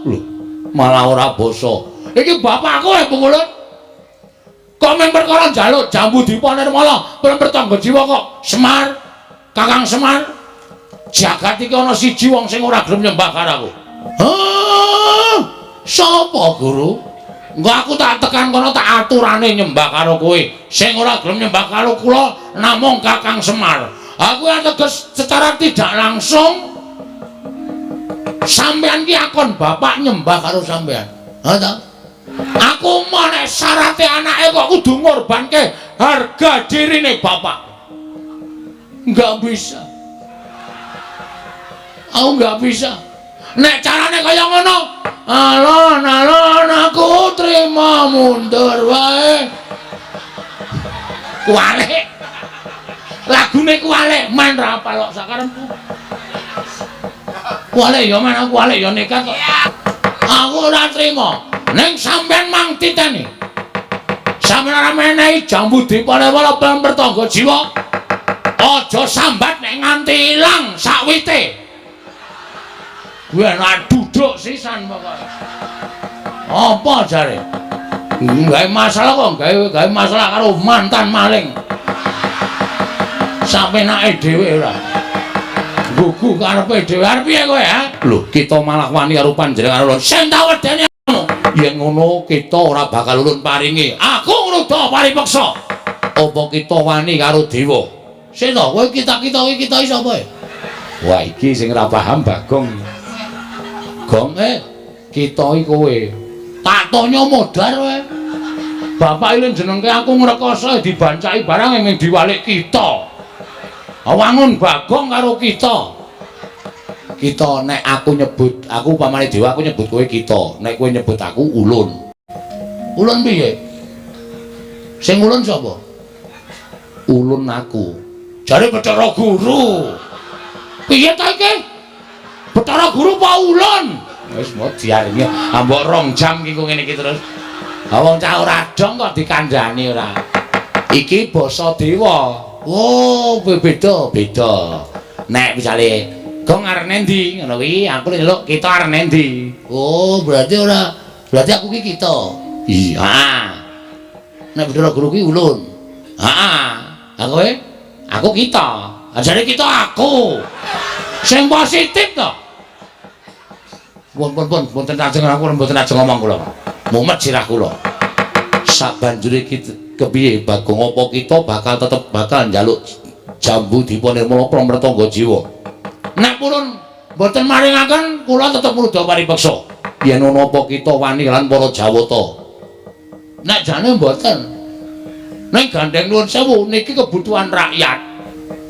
Lho, malah ora basa. Iki bapakku Bu Ulun. Kok men perkara njaluk jambu Dipa Nirmala, pelem Pertangga Jiwa kok Semar, Kakang Semar. Jagat iki ana siji wong sing ora gelem nyembah karo aku. Hah? Sapa, Guru? Engko aku tak tekan kono tak aturane nyembah karo kowe. Sing ora gelem nyembah karo kula namung Kakang Semar. Aku ateges secara tidak langsung sampean ki akon bapak nyembah karo sampean. Ha ta? Aku mau nek syarate anake kok kudu ngorbanke harga dirine bapak. Enggak bisa. Aku enggak bisa. Nek carane kaya ngono, alon aku terima mundur wae. Kuwalik. Lagune kuwalik main ra apal kok sakarepku. Kuwalik ya men aku kuwalik ya nekat kok. Aku ora trima. Ning sampean mang titeni. Sampeyan ora menehi jambu Dipa Nirmala pelem Pertangga Jiwa. Aja sambat nek nganti ilang sakwite. Kuwi ana duduk sisan pokoke. Apa jare? Gawe masalah kok, gawe masalah karo mantan maling. Sampe nake dhewe ora. Gugu karepe dhewe arep piye kowe ha? Lho, kita malah wani karo panjenengan ulun. Sing tak wedeni yen ngono kita ora bakal ulun paringi. Aku ngruda paripeksa. Apa kita wani karo dewa? Sing to, kowe kita iki sapa? Wah, iki sing ora paham Bagong. Gong kita iki kowe. Tak tanya modar kowe. Bapak iki jenengke aku ngrekoso dibancaki barang ing diwalik kita. Awangun Bagong karo kita. Kita nek aku nyebut, aku pamane dewa aku nyebut kowe kita. Nek kowe nyebut aku ulun. Ulun piye? Sing ulun sapa? Ulun aku. Jare Bathara Guru. Piye ta iki? Bathara Guru apa ulun? Wis mau diaringi ambok 2 jam iki kok ngene iki terus. Ha wong cah ora dong kok dikandhani ora. Iki basa dewa. Oh, beda. Nek misale Gong arep nendi ngono kuwi aku nyeluk kita arep nendi. Oh, berarti aku ki kita. Iya. Nek Bathara Guru ki ulun. Heeh. Aku kita. Ajare kita aku. Sing positif to. Pun mboten ajeng aku mboten ajeng ngomong kula. Mumet sirah kula. Sabanjure kepiye Bagong apa kita tetep bakal njaluk jambu Dipa Nirmala pelem Pertangga Jiwa. Nek purun mboten maringaken kula tetep ngruda paripeksa. Yen ana apa kita wani lan para Jawata. Nek jane mboten. Ning gandeng nuwun sewu niki kebutuhan rakyat.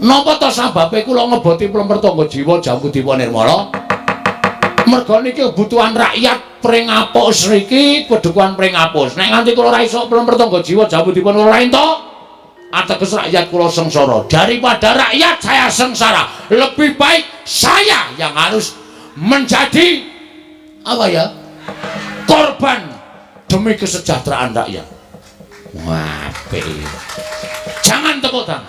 Napa to sababe kula ngeboti pelem Pertangga Jiwa jambu Dipa Nirmala? Merga niki kebutuhan rakyat Pringapus niki Padukuhan Pringapus. Nek nganti kula ora iso pelem Pertangga Jiwa jambu Dipa Nirmala ento ateges rakyat kula sengsara. Daripada rakyat saya sengsara, lebih baik saya yang harus menjadi apa ya? Korban demi kesejahteraan rakyat. Wah, jangan tepuk tangan.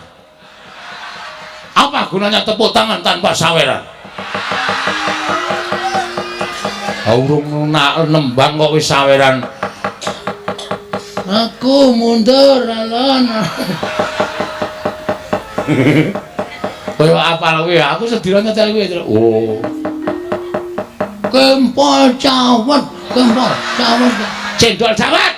Apa gunanya tepuk tangan tanpa saweran? Urung nembang kok wis saweran. Aku mundur alon. Kaya apal kuwi, aku sedira nyetel kuwi. Oh. Kempol cawet. Cendol cawet.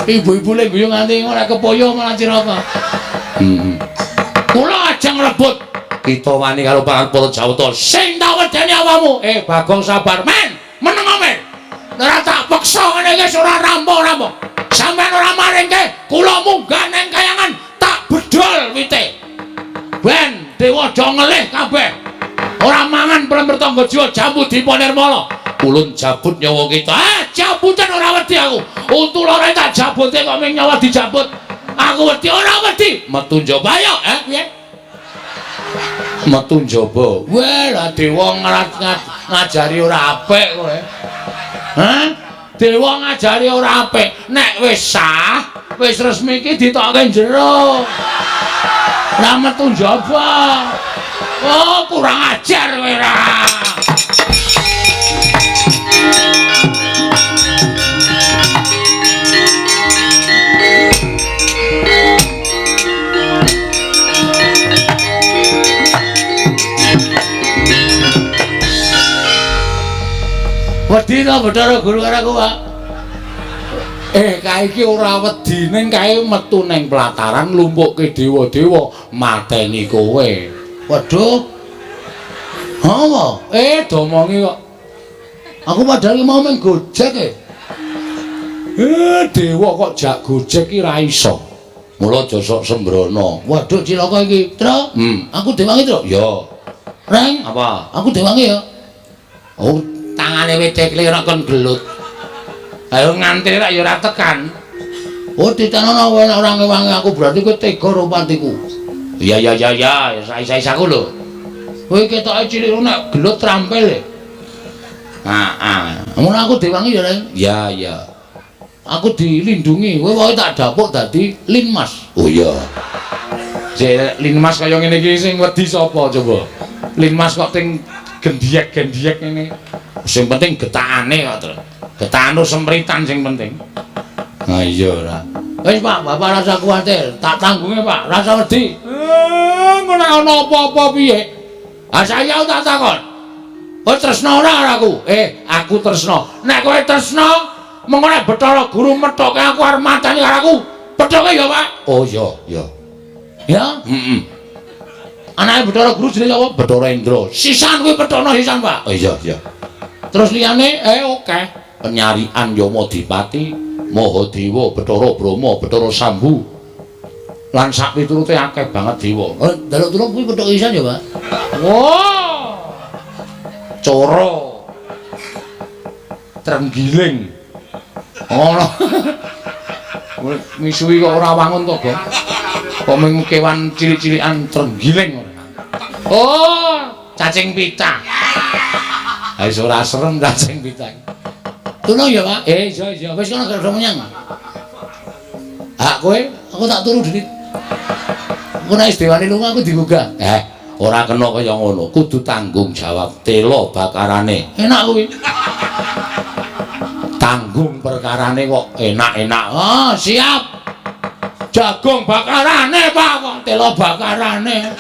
Ibu-ibu le guyu nganti ora kepoyo malah ciraka. Kula ajeng rebut kita wani karo para Jawata sing tak wedeni awakmu. Bagong sabar men, meneng men. Ora tak peksa ngene iki ora rampung-rampung. Sampeyan ora maringke, kula munggah neng kayangan tak bedol wite. Ben dewa do ngelih kabeh. Ora mangan pelem Pertangga Jiwa jambu Dipa Nirmala. Ulun jabut nyawa kita. Jabutan ora wedi aku. Untu lore tak jabute kok ming nyawa dijabut. Aku wedi ora wedi. Metu njaba ya, piye? Metu njaba. Weh, lah dewa ngajari ora apik kowe. Hah? Dewa ngajari ora apik. Nek wis sah, wis resmi iki ditokke jero. Lah metu njaba. Oh, kurang ajar kowe ra. Wedi to Bathara Guru karo aku, Pak. Kae iki ora wedi ning kae metu ning pelataran lumpukke dewa-dewa mateni kowe. Waduh. Apa? Domongi kok. Aku padahal mau meng gojek dewa kok jak gojek iki ra iso. Mula aja sok sembrono. Waduh cilaka iki, Tru. Aku dewangi, Tru. Ya. Reng, apa? Aku dewangi ya. Oh, tangane wedek lek kon gelut. Ayo ngantri rak ya ora tekan. Oh, ditanono kowe nek ora ngewangi aku berarti kowe tega rompatiku. Iya, isa-isaku lho. Kowe ketoke cilik nek gelut trampil. Ngono aku diwangi ya, Reng? Iya. Aku dilindungi. Kowe wae tak dapuk dadi linmas. Oh iya. Jek linmas kaya ngene iki sing wedi sapa coba? Linmas kok ting gendiek-gendiek ngene. Sing penting getakane kok, Tru. Getakan sempritan sing penting. Nah iya ora. Wis Pak, Bapak rasa kuwatir, tak tanggunge Pak, rasa wedi. Ngono ana apa-apa piye? Saya tak takon. Kowe tresna ora aku? Aku tresna. Nek kowe tresna, mengko nek Bathara Guru methoke aku arep mateni karo aku. Pethoke ya, Pak? Oh iya. Ya? Anake Bathara Guru jenenge apa? Bathara Indra. Sisan kuwi pethokno sisan, Pak. Oh iya. Terus liyane oke. Penyarian Yamadipati, Mahadewa, Bathara Brahma, Bathara Sambu. Lan sak piturute akeh banget dewa. Daluk tulung kuwi pethok isan ya, Pak? Wah. Coro. Trenggiling. Ngono. Misuwi kok ora wangun to, Gong. Kok mung kewan cilik-cilikan trenggiling. Oh, cacing pita. Wis ora serem cacing pita. Tulung ya, Pak? Iya. Wis kono gak menyang. Kowe, aku tak turu dhewe. Aku nek dewane lunga aku digugah. Ora kena kaya ngono. Kudu tanggung jawab tela bakarane. Enak kuwi. Tanggung perkarane kok enak-enak. Oh, siap. Jagung bakarane, Pak, kok tela bakarane.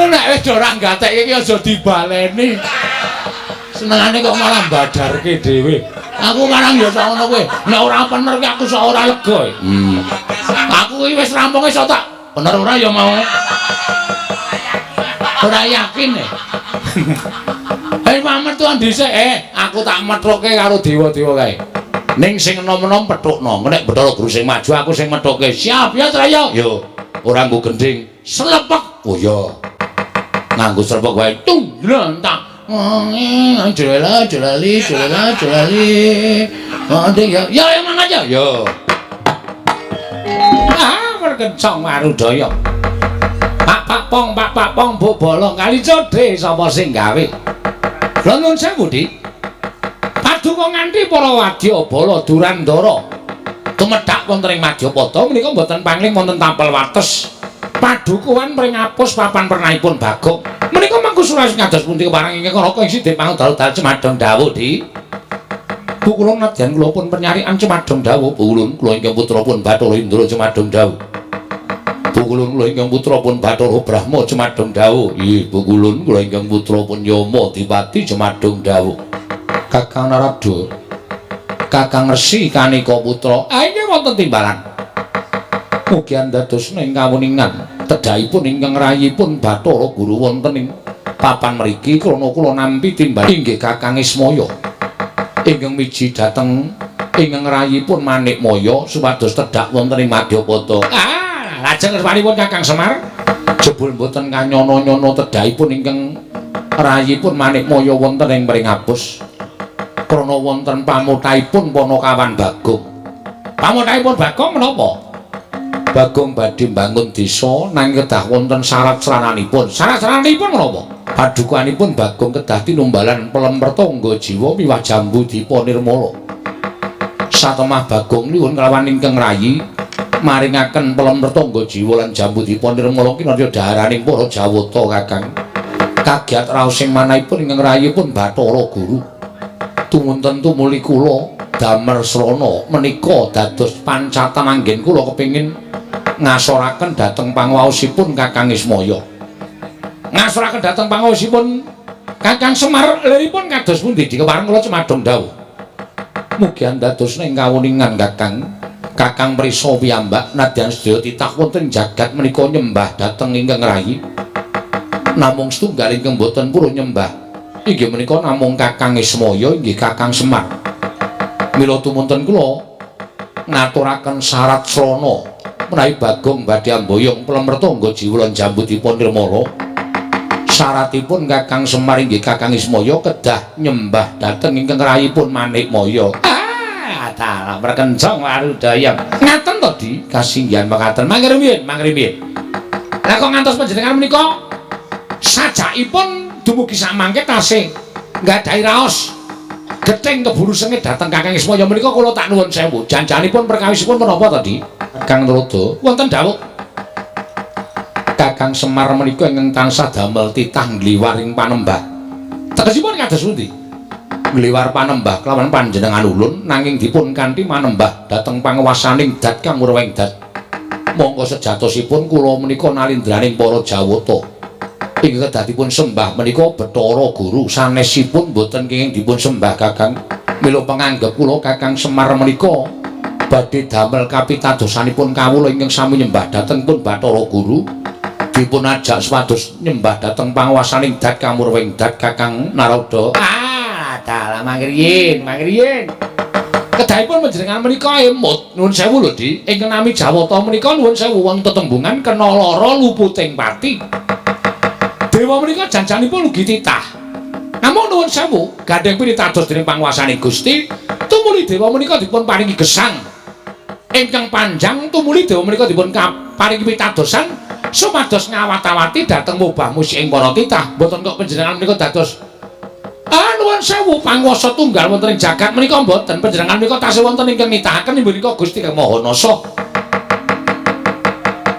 Nek wis ora gatek iki aja dibaleni. Senengane kok malah badarke dhewe. Aku marang ya sak ngono kowe. Nek ora bener ki aku sok ora lega. Aku iki wis rampung iso tak. Bener ora ya mau. Ora yakin. Mamet tuan dhisik. Aku tak methoke karo dewa-dewa kae. Ning sing enom-enom pethukno. Nek Bathara Guru sing maju aku sing methoke. Siap ya, Traya? Yo. Ora nggo gending. Slepek. Oh iya. Nganggo slepek wae. Tung, lentak. Jelali. Ya emang aja. Yo. Merkencong marudaya. Pak Pong bobolong kali codhe sapa sing gawe? Lha nuwun sewu, Dik. Paduka nganti para wadya bala Durandara tumedhak wonten ing Madyapada menika mboten pangling wonten tampel wates. Padukuhan mring apus papan pernahipun Bagong. Menika mangku suraos ngados pundi keparang ingkang raka ing Sidhe Pangudal Cemadong dawuh, Dik. Bu kula nadyan kula pun penyarian Cemadong dawuh, Bu Ulun kula ingkang putra pun Bathara Indra Cemadong dawuh. Bu Ulun kula ingkang putra pun Bathara Brahma Cemadong dawuh. Nggih, Bu Ulun kula ingkang putra pun Yamadipati Cemadong dawuh. Kakang Narada, Kakang Resi Kanika putra. Inggih wonten timbalan. Mugi andadosna ing kawuningan tedhahipun ingkang rayipun Bathara Guru wonten ing papan mriki krana kula nampi timbal inggih Kakang Ismaya ingkang miji dhateng ingkang rayipun Manikmaya supados tedhak wonten ing Madyapada. Lajeng rewanipun Kakang Semar jebul mboten kanyono-nyono tedhahipun ingkang rayipun Manikmaya wonten ing Pringapus. krana wonten pamutaipun Panakawan Bagong. Pamutaipun Bagong menapa? Bagong badhe mbangun desa nanging kedah wonten syarat-syaranipun. Syarat-syaranipun menapa? Padukanipun Bagong kedah tinumbalan Pelempertangga Jiwa miwah Jambu Dipa Nirmala. Satemah Bagong nyuwun kelawan ingkang rayi maringaken Pelempertangga Jiwa lan Jambu Dipa Nirmala kinarya dhaharaning para Jawata Kakang. Kagiat raos sing manahipun ingkang rayi pun Bathara Guru. Tumunten tumuli kula damel srana menika dados pancatan anggen kula kepingin ngasoraken dhateng panguwaosipun Kakang Ismaya. Ngasoraken dhateng panguwaosipun Kakang Semar liripun kados pundi dikepareng kula cemadhong dawuh. Mugi dados ing kawuningan Kakang. Kakang prisa piyambak nadyan sedaya titah wonten jagat menika nyembah dhateng ingkang rayi. Namung setunggal ingkang boten purun nyembah inggih menika namung Kakang Ismaya inggih Kakang Semar. Mila tumunten kula ngaturaken syarat srana menawi Bagong badhe amboyong Pelempertangga Jiwa lan Jambu Dipa Nirmala. Syaratipun Kakang Semar inggih Kakang Ismaya kedah nyembah dhateng ingkang rayipun Manikmaya. Dalam perkencong warudaya. Ngaten to Di, kasinggihan mekaten. Mangke rumiyin. Lah kok ngantos panjenengan menika sajakipun dumugi samangke tasih nggadahi raos gething keburu sengit dhateng Kakang Ismaya menika kula tak nuwun sewu. Janjanipun perkawisipun menapa to Di? Kang Narada wonten dawuh Kakang Semar menika ingkang tansah damel titah ngliwaring panembah. Tegesipun kados pundi? Ngliwar panembah kelawan panjenengan ulun nanging dipun kanthi manembah dhateng panguwasaning Dat Kang Murweng Dat. Monggo sejatosipun kula menika nalindraning para Jawata. Ing kedadipun sembah menika Bathara Guru sanesipun boten kenging dipun sembah Kakang. Mila panganggep kula Kakang Semar menika badhe damel kapitadosanipun kawula ingkang sami nyembah dhateng pun Bathara Guru. Dipun ajak supados nyembah dhateng panguwasaning Dat Kang Murweng Dat Kakang Narada. Dalam mangriyin. Kedahipun panjenengan menika emut nuwun sewu lho Di. Ingkang nami Jawata menika nuwun sewu wonten tetembungan kena lara luputing pati. Dewa menika janjanipun ugi titah. Namung nuwun sewu gandeng pinitados dening panguwasaning Gusti, tumuli dewa menika dipun paringi gesang ingkang panjang, tumuli dewa menika dipun paringi pitadosan supados ngawat-awati dhateng mubah musik ing para titah. Mboten kok panjenengan menika dados nuwun sewu panguwasa tunggal wonten ing jagat menika mboten. Panjenengan menika tasih wonten ingkang nitahaken inggih menika Gusti Kang Mahanasa.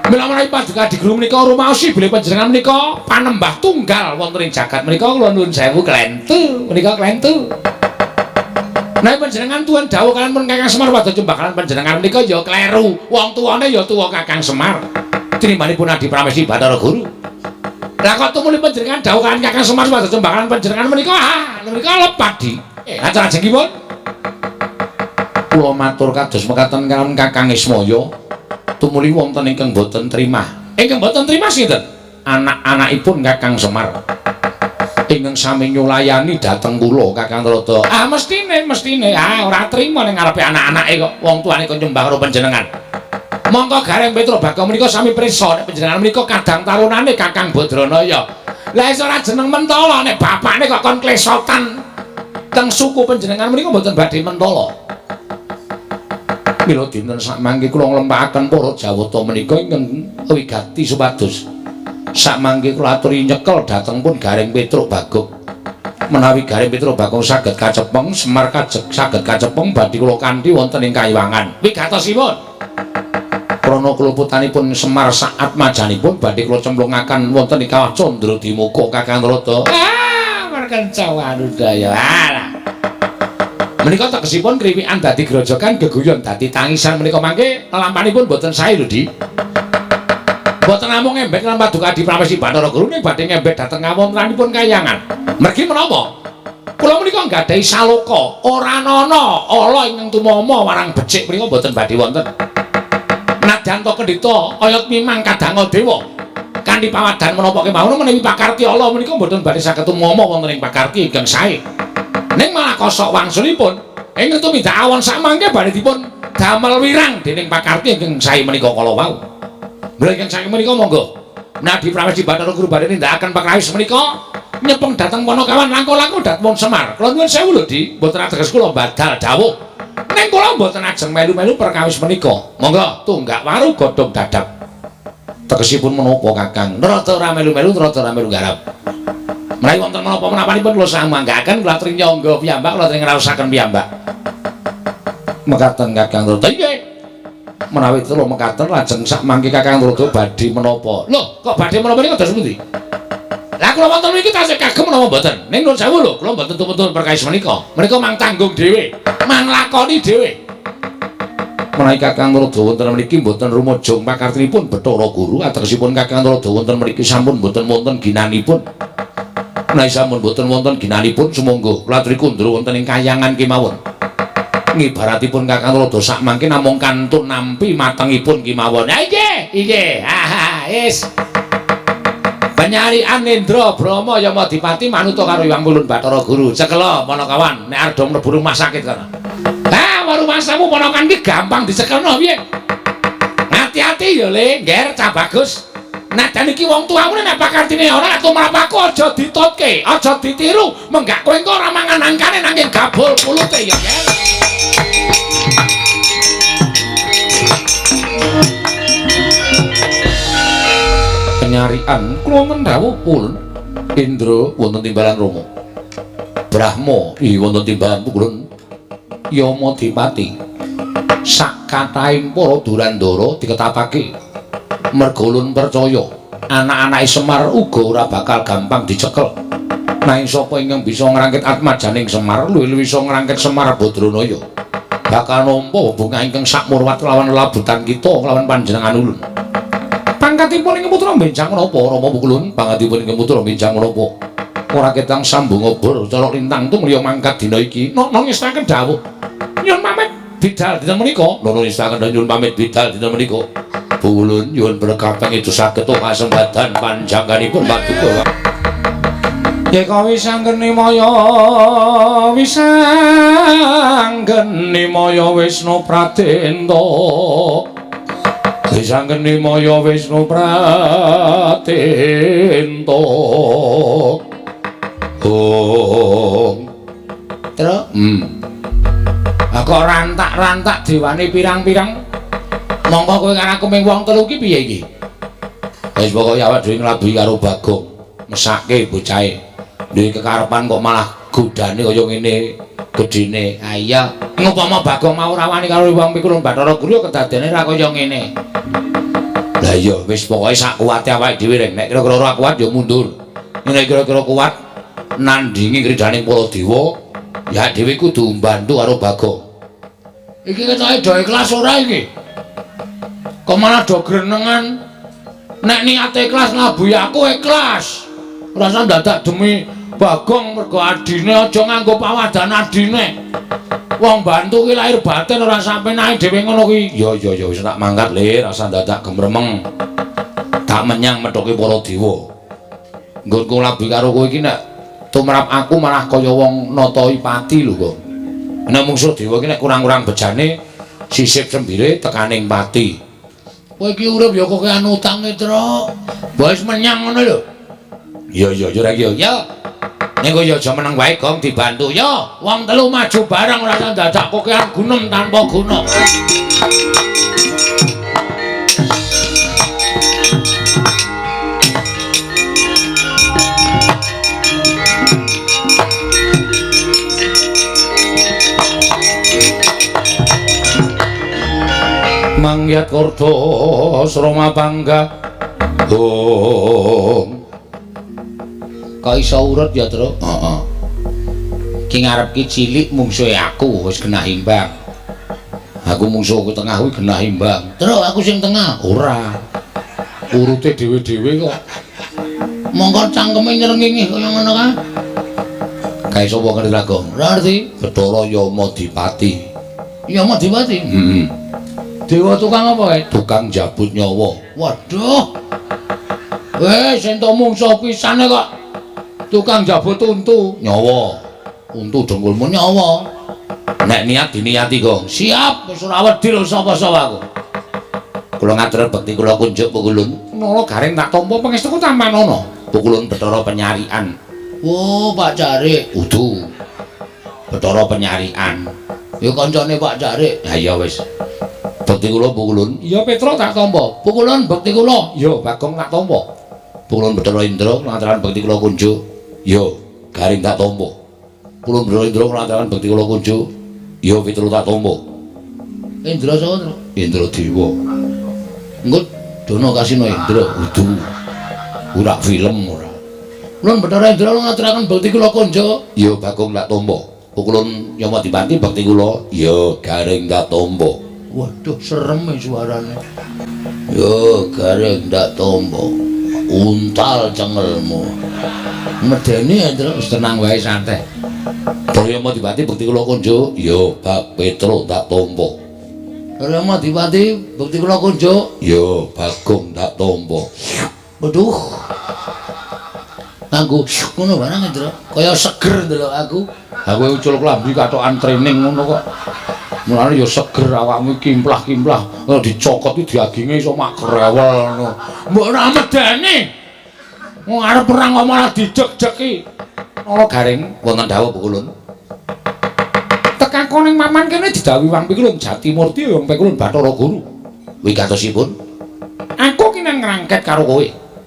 Mila menawi paduka diguru menika rumaosi bilih panjenengan menika panembah tunggal wonten ing jagat menika kula nuwun sewu klentu menika klentu. Nek panjenengan tuwun dawuh kalian pun Kakang Semar wadya jembakalan panjenengan menika ya kleru. Wong tuwane ya tuwa Kakang Semar. Tinimanipun Adi Pramesti Bathara Guru. Lah kok tumuli panjenengan dawuh kalian Kakang Semar wadya jembakalan panjenengan menika lepat Di. Acara jengipun kula matur kados mekaten kalian Kakang Ismaya. Tumuli wonten ingkang boten trimah. Ingkang boten trimah sinten? Anak-anakipun Kakang Semar. Ingkang sami nyulayani dhateng kula Kakang Narada. Mestine. Ora trima ning ngarepe anak-anake kok wong tuane kok nyembah karo panjenengan. Monggo Gareng Petra Bagong menika sami prisa nek panjenengan menika kadang tarunane Kakang Badranaya. Lah iso ora jeneng Mentala nek bapakne kok kon klesotan teng suku panjenengan menika mboten badhe mentala. Mila dinten sakmangke kula nglempahaken para Jawata menika ingkang wigati supados sakmangke kula aturi nyekel dhateng pun Gareng Petruk Bagong. Menawi Gareng Petruk Bagong saged kacepeng, Semar saged kacepeng badhe kula kanthi wonten ing Kayiwangan. Wigatosipun krana keluputanipun Semar saat majanipun badhe kula cemplungaken wonten ing Kawah Candra Dimuka Kakang Narada. Merkenca warudaya. Menika tegesipun kriwikan dadi grojogan, geguyon dadi tangisan menika mangke lampanipun boten sae lho Di. Boten namung ngembek lan paduka Adi Pramesti Bathara Guru ning badhe ngembek dhateng ngawontenanipun Kayangan. Mergi menapa? Kula menika nggadahi saloka, ora ana ala ingkang tumama warang becik menika boten badhe wonten. Nadyan to kendhita oyot mimang kadang dewa. Kanthi pawadan menapa kemawon menawi pakarti ala menika boten badhe saged tumama wonten ing pakarti ingkang sae. Ning malah kosok wangsulipun ingkang tumindak awon sakmangke badhe dipun damel wirang dening pakarti ingkang sae menika kala wau. Mula ingkang sae menika monggo Nadi Pramesti Bathara Guru badhe nindakaken pakrawis menika nyepeng dhateng Panakawan langkung-langkung dhateng Semar. Kula nuwun sewu lho, Di. Mboten ateges kula badal dawuh. Ning kula mboten ajeng melu-melu perkawis menika. Monggo tunggak waru godhong dadap. Tegesipun menapa Kakang? Rada ora melu-melu, rada ora melu garap. Menawi wonten menapa-menapanipun kula samanggaken kula aturi nyangga piyambak, kula aturi ngraosaken piyambak. Mekaten Kakang Rada. Nggih. Menawi kula mekaten lajeng sak mangke Kakang Rada badhe menapa? Lho, kok badhe menapa niku dados pundi? Lah kula wonten mriki tasih kagem menapa mboten? Ning nuwun sewu lho, kula mboten tuntun perkawis menika. Menika mang tanggung dhewe, mang lakoni dhewe. Menawi Kakang Rada wonten mriki mboten rumajang pakartinipun Bathara Guru, ategesipun Kakang Rada wonten mriki sampun mboten wonten ginanipun. Menawi sampun mboten wonten ginanipun sumangga kula aturi kundur wonten ing kahyangan kemawon. Ngibaratipun Kakang Rada sak mangke namung kantun nampi matengipun kemawon. Ha nggih. Ha wis. Penyarian Indra Brahma Yamadipati manuta karo Hyang Wulun Bathara Guru. Cekela Panakawan nek arep mlebu rumah sakit kana. Ha, rumah samu Panakawan iki gampang dicekelno piye? Hati-hati ya, Le, ngger cah bagus. Nek dan iki wong tuamu nek pakartine ora tumrap aku aja ditutke, aja ditiru. Menggak kowe engko ora mangan angkane nanging gabul kulute ya, ngger. Penyarian kula mendhawuh pun Indra wonten timbalan Rama. Brahma wonten timbalan Pukulun Yamadipati. Sak kathahing para durandara diketapake merga ulun percaya anak-anake Semar uga ora bakal gampang dicekel. Nanging sapa ingkang bisa ngrangkit atmajaning Semar luwih bisa ngrangkit Semar Badranaya bakal nampa hubungan ingkang sakmurwat lawan labutan kita lawan panjenengan ulun. Pangkatipun ing putra benjang menapa Rama Pukulun? Pangkatipun ing putra benjang menapa? Ora ketang sambung obor cara lintang tumrya mangkat dina iki. Nang ngestaken dawuh. Nyuwun pamit bidal dinten menika. Nono ngestaken nyuwun pamit bidal dinten menika. Pukulun nyuwun berkah pengitu saged kasembadan panjangganipun paduka. Yeka wisanggeni maya Wisnu Pratenta. Wisanggeni maya Wisnu Pratenta. Terus kok rantak-rantak dewane pirang-pirang. Mongko kowe karo aku ming wong telu iki piye iki? Wis pokoke awak dhewe nglabuhi karo Bagong. Mesake bocahe. Duwe kekarepan kok malah godane kaya ngene gedine. Ha iya, ngupama Bagong mau rawani karo wong Pikulun Bathara Guru kedadene ra kaya ngene. Lah iya wis pokoke sak kuwate awake dhewe rek. Nek kira-kira ora kuat ya mundur. Nek kira-kira kuat nandingi kridaning para dewa, ya dhewe kudu mbantu karo Bagong. Iki ketoke do ikhlas ora iki? Kok malah do grenengan? Nek niate ikhlas ngabuhi aku ikhlas. Ora usah dadak demi Bagong mergo adine aja nganggo pawadan adine. Wong bantu ki lahir batin ora sampe nae dhewe ngono ki. Ya wis tak mangkat Le, ora usah dadak gemremeng. Tak menyang methoke para dewa. Nggonku labi karo kowe iki nek tumrap aku malah kaya wong Nataipati lho kok. Nek mungsuh dewa iki nek kurang-kurang bejane sisip sembire tekaning pati. Kowe iki urip ya kok kean utange, Tru. Wis menyang ngono lho. Ya rek ya. Ning kowe ya aja meneng wae Gong dibantu ya. Wong telu maju bareng ora usah dadak kokean gunem tanpa guna. Mangyat Korda Srama Pangga. Kok iso urut ya, Tru? Heeh. Ki ngarep ki cilik mungsuhe aku wis genah imbang. Aku mungsuhku tengah kuwi genah imbang. Tru, aku sing tengah. Ora. Urute dhewe-dhewe kok. Monggo cangkeme nyrengenge kaya ngono kae. Kae sapa ngerti Gong? Ora ngerti. Bathara Yamadipati. Yamadipati? Heeh. Dewa tukang apa kae? Tukang jabut nyawa. Waduh. Wis entuk mungsuh pisane kok. Tukang jabut untu nyawa. Untu dengkulmu nyawa. Nek niat diniati Gong. Siap, wis ora wedi lho sapa-sapa aku. Kula ngatur bekti kula kunjuk Pukulun. Nala garing tak tampa pangestuku tampan ana. Pukulun Bathara Penyarian. Oh, Pak Carik. Udu. Bathara penyarian. Ya kancane Pak Carik. Ha ya wis. Bekti kula pukulun. Iya Petra tak tampa. Pukulan bekti kula. Ya Bagong tak tampa. Pukulun Bathara Indra lantaran bekti kula kunjuk. Ya Garing tak tampa. Pukulun Bathara Indra lantaran bekti kula kunjuk. Ya Pitru tak tampa. Indra sapa, Tru? Indra Dewa. Engko dono kasino Indra. Udu. Ora film ora. Kulon Bathara Indra ngaturaken bekti kula kunjuk. Ya Bagong tak tampa. Pukulun Yamadipati bekti kula. Ya Garing tak tampa. Waduh, serem suarane. Yo, Garing ndak tombo. Untal cengelmu. Medeni Indra Wis tenang wae santai. Daya Yamadipati bekti kula kunjuk. Ya Bak Petro tak tampa. Rama Dipati bekti kula kunjuk. Ya Bagong tak tampa. Waduh. Aku ngono barang Indra. Kaya seger ndelok aku. Aku ucul klambi katokan training ngono kok. Mulane ya seger awakmu kimplah-kimplah. Dicokot iki diaginge iso mak grewel ngono. Mbok ora medeni. Wong arep perang kok malah dijek-jeki. Ana Garing wonten dawuh Pukulun. Tekako ning maman kene didhawuhi Wang Pikulun Jatimurti Wong Pikulun Bathara Guru. Kuwi katosipun? Aku ki nang ngrangket karo kowe.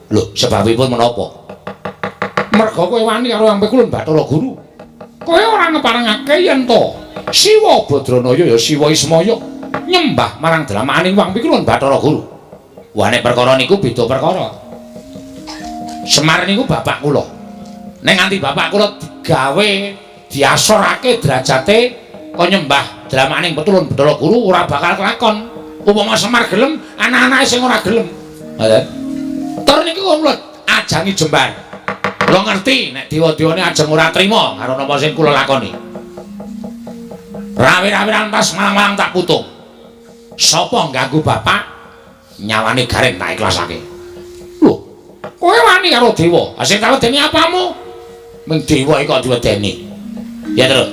Lho, sebabipun menapa? Merga kowe wani karo Wang Pikulun Bathara Guru. Kowe ora ngeparengake yen to Siwa Badranaya ya Siwa Ismaya nyembah marang dlamaning Wang Pikulun Bathara Guru. Wah nek perkara niku beda perkara. Semar niku bapak kula. Nek nganti bapak kula digawe diasorake derajate kaya nyembah dlamaning Pikulun Bathara Guru ora bakal kelakon. Upama Semar gelem, anak-anake sing ora gelem. Ngoten. Tur niku kula ajangi jembar. Kula ngerti nek dewa-dewane ajeng ora trima karo napa sing kula lakoni. Rawi-rawi lantas malang-malang tak putung. Sapa ganggu bapak? Nyawane Garing tak ikhlasake. Lho, kowe wani karo dewa. Sing tak wedeni apamu? Ming dewa iki kok diwedeni. Ya, Tru.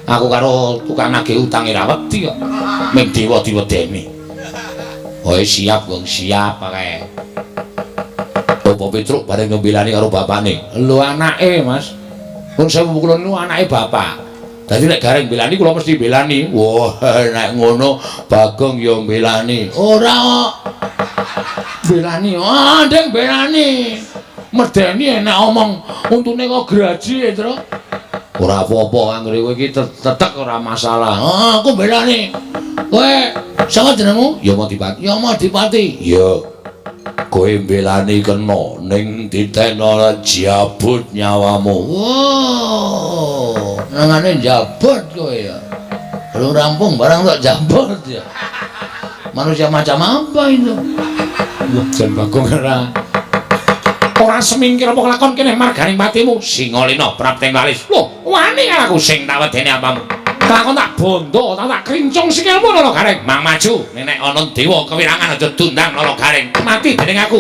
Aku karo tukang nagih utang ora wedi kok. Ming dewa diwedeni. Oh, siap, Gong, siap kae. Bapak Petruk bareng ngembilani karo bapakne. Lho anake, Mas. Pun sewu kula niku anake bapak. Dadi nek Garing belani kula mesti belani. Wah, nek ngono Bagong ya belani. Ora kok. Belani. Ah, ndeng belani. Medeni nek omong untune kok graji, Tru. Ora apa-apa anggere kowe iki tetek ora masalah. Ah, aku belani. Kowe sapa jenengmu? Yamadipati. Yamadipati. Ya. Kowe belani kena ning ditena jabut nyawamu. Wow, nangane jabut kowe ya. Belum rampung barang tak jabut ya. Manusia macam apa itu? Wah, jan Bagong ora semingkir apa kelakon kene marganing patimu Singalena Prapteng Walis. Lho, wani aku sing tak wedeni apamu. Kelakon tak bondo, tak krincung sikilmu lho Garing. Mang maju, nek ana dewa kewirangan aja tundang lho Garing. Mati dening aku.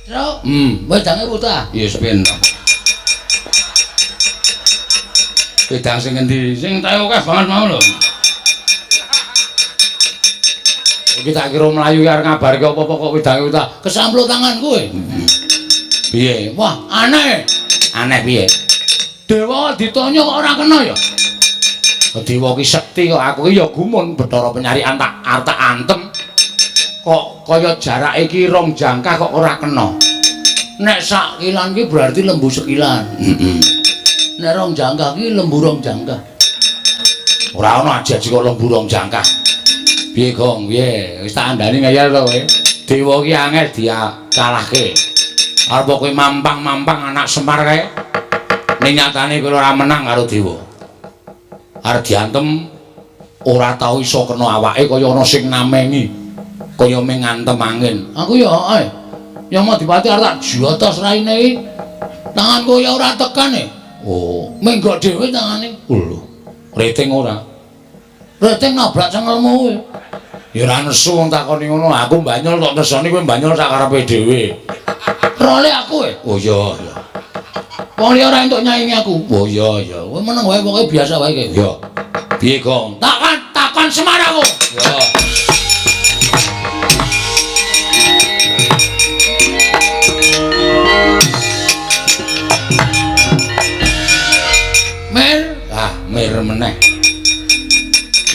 Tru, wedange puta. Ya sepen. Wedang sing endi? Sing tak akeh banget mau lho. Iki tak kira mlayu arep ngabarke apa-apa kok wedange puta. Kesamplo tangan kowe. Piye? Wah, aneh. Aneh piye? Dewa ditanya kok ora kena ya? Dewa ki sekti kok aku ki ya gumun Bathara Penyarian tak artek antem. Kok kaya jarake iki rong jangkah kok ora kena. Nek sak kilan ki berarti lembu sekilan. Nek rong jangkah ki lembu rong jangkah. Ora ana aja kok lembu rong jangkah. Piye Gong? Piye? Wis tak andani ngayal to kowe. Dewa ki angel dia kalahke. Arep kowe mampang-mampang anak Semar kae. Ning nyatane kowe ora menang karo dewa. Arep diantem ora tau iso kena awake kaya ana sing namengi. Kaya ming ngantem angin. Aku ya ae. Ya Madipati arep tak jotos raine iki. Tanganku ya ora tekan e. Oh, menggok dhewe tangane. Lho. Rating ora. Rating nabrak cengelmu kowe. Ya ora nesu wong takoni ngono. Aku mbanyol kok nesoni kowe mbanyol sak karepe dhewe. Role aku e. Oh iya, iya. Wong liya ora entuk nyaingi aku. Oh iya, iya. Kowe meneng wae pokoke biasa wae kowe. Ya. Piye, Gong? Takon Semar Yo. Mir, mir meneh.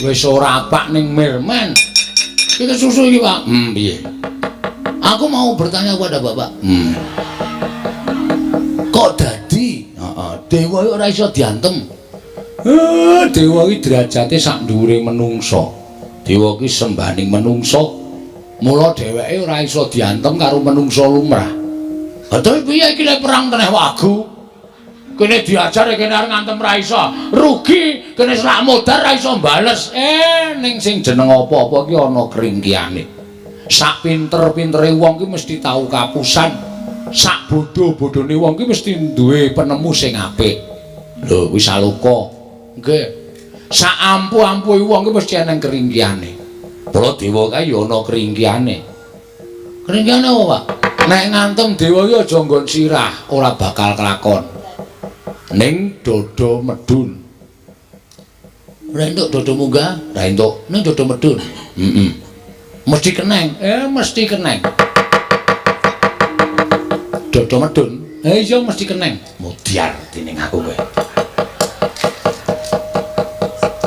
Wis ora apak ning mir men. Iki susu iki, Pak. Piye? Aku mau bertanya kepada Bapak. Kok dadi? Dewa ora iso diantem. Dewa iki derajate sak dhuwure menungsa. Dewa iki sembaning menungsa. Mula dheweke ora iso diantem karo menungsa lumrah. Tapi piye iki lek perang teneh wagu? Kene diajar kene arep ngantem ra iso. Rugi kene selak modar ra iso bales. Ning sing jeneng apa-apa ki ana kringkiane. Sak pinter-pintere wong ki mesti tau kapusan. Sak bodho-bodhone wong ki mesti duwe penemu sing apik. Lho, wis saloka. Nggih. Sak ampuh-ampuhe wong ki mesti ana kringkiane. Baladewa kae ya ana kringkiane. Kringkiane apa, Pak? Nek ngantem dewa ki aja nggon sirah, ora bakal kelakon. Ning dada medun. Rentuk dodo munggah, Ra entuk ning dodo medun. Mesti keneng. Mesti keneng. Dodo medun. Iya mesti keneng. Mudyar dening aku kowe.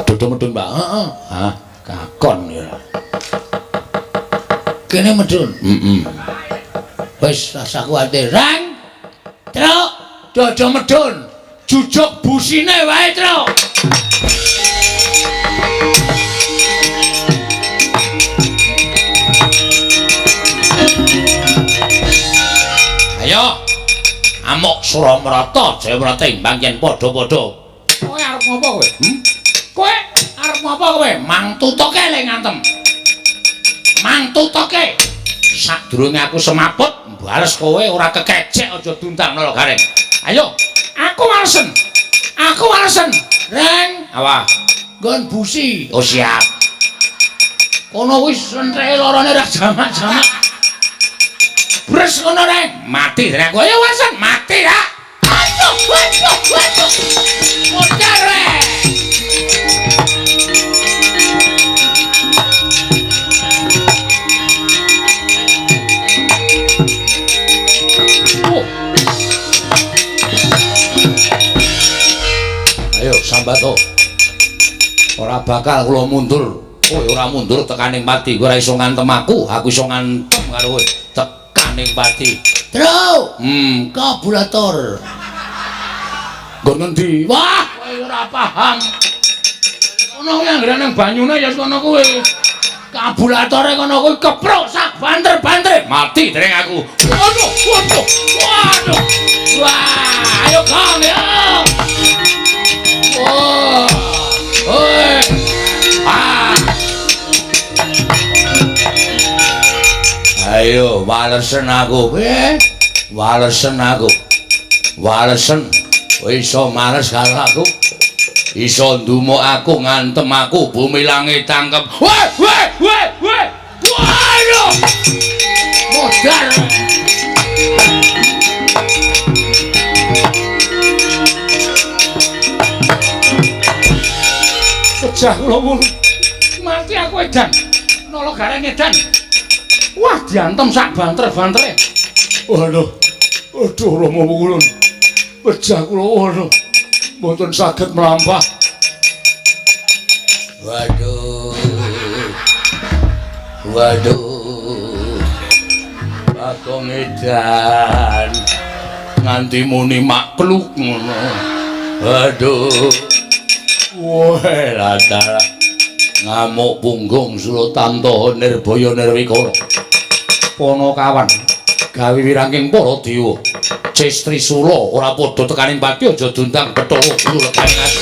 Dodo medun, Pak. Heeh. Kakon ya. Kene medun. Wis Rasa kuwatir. Rang. Truk, dodo medun. Jujuk busine wae, Truk. ayo. Amuk Suramrata, Jayawrata imbang yen padha-padha. Kowe arep ngopo kowe? Kowe arep ngopo kowe? Mang tutuke le ngantem. Mang tutuke. Sadurunge aku semaput, bales kowe ora kekecek aja duntang nolo gareng. Ayo, aku walesen. Aku walesen. Reng, Apa? nggon busi. Oh siap. Kono wis entreke lorone ra jamak-jamak. Bres kono reng. Mati rek kowe. Ayo walesen, mati ya. Aduh. Modar reng. Ayo sambato. Ora bakal kula mundur. Kowe ora mundur tekaning pati. Kowe ora iso ngantem aku iso ngantem karo kowe. Tekaning pati. Truk. Kabulator. Nggon ngendi? Wah, kowe ora paham. Kono kuwi anggere nang banyune ya kono kuwi. Kabulatore kono kuwi kepruk sak banter-banter. Mati dereng aku. Waduh. Wah, ayo kang ya. Wah. Oi. Ayo walesen aku. Walesen aku. Walesen. Kowe iso males karo aku. Iso ndumuk aku ngantem aku bumi langit tangkep. Waduh. Modar. Pecah kula wong. Mati aku edan. Nolo gareng edan. Wah, diantem sak banter-bantere. Waduh. Aduh, Rama Wulun. Pecah kula waduh. Mboten saged mlampah. Waduh. Aku ngedan nganti muni makluk ngono. Waduh. Wah, ladara. Ngamuk punggung Suratanto Nirbaya Nirwikara. Panakawan gawe wirangking para dewa. Cestri Sula ora padha tekaning pati aja duntang Bathara Guru Lekangas.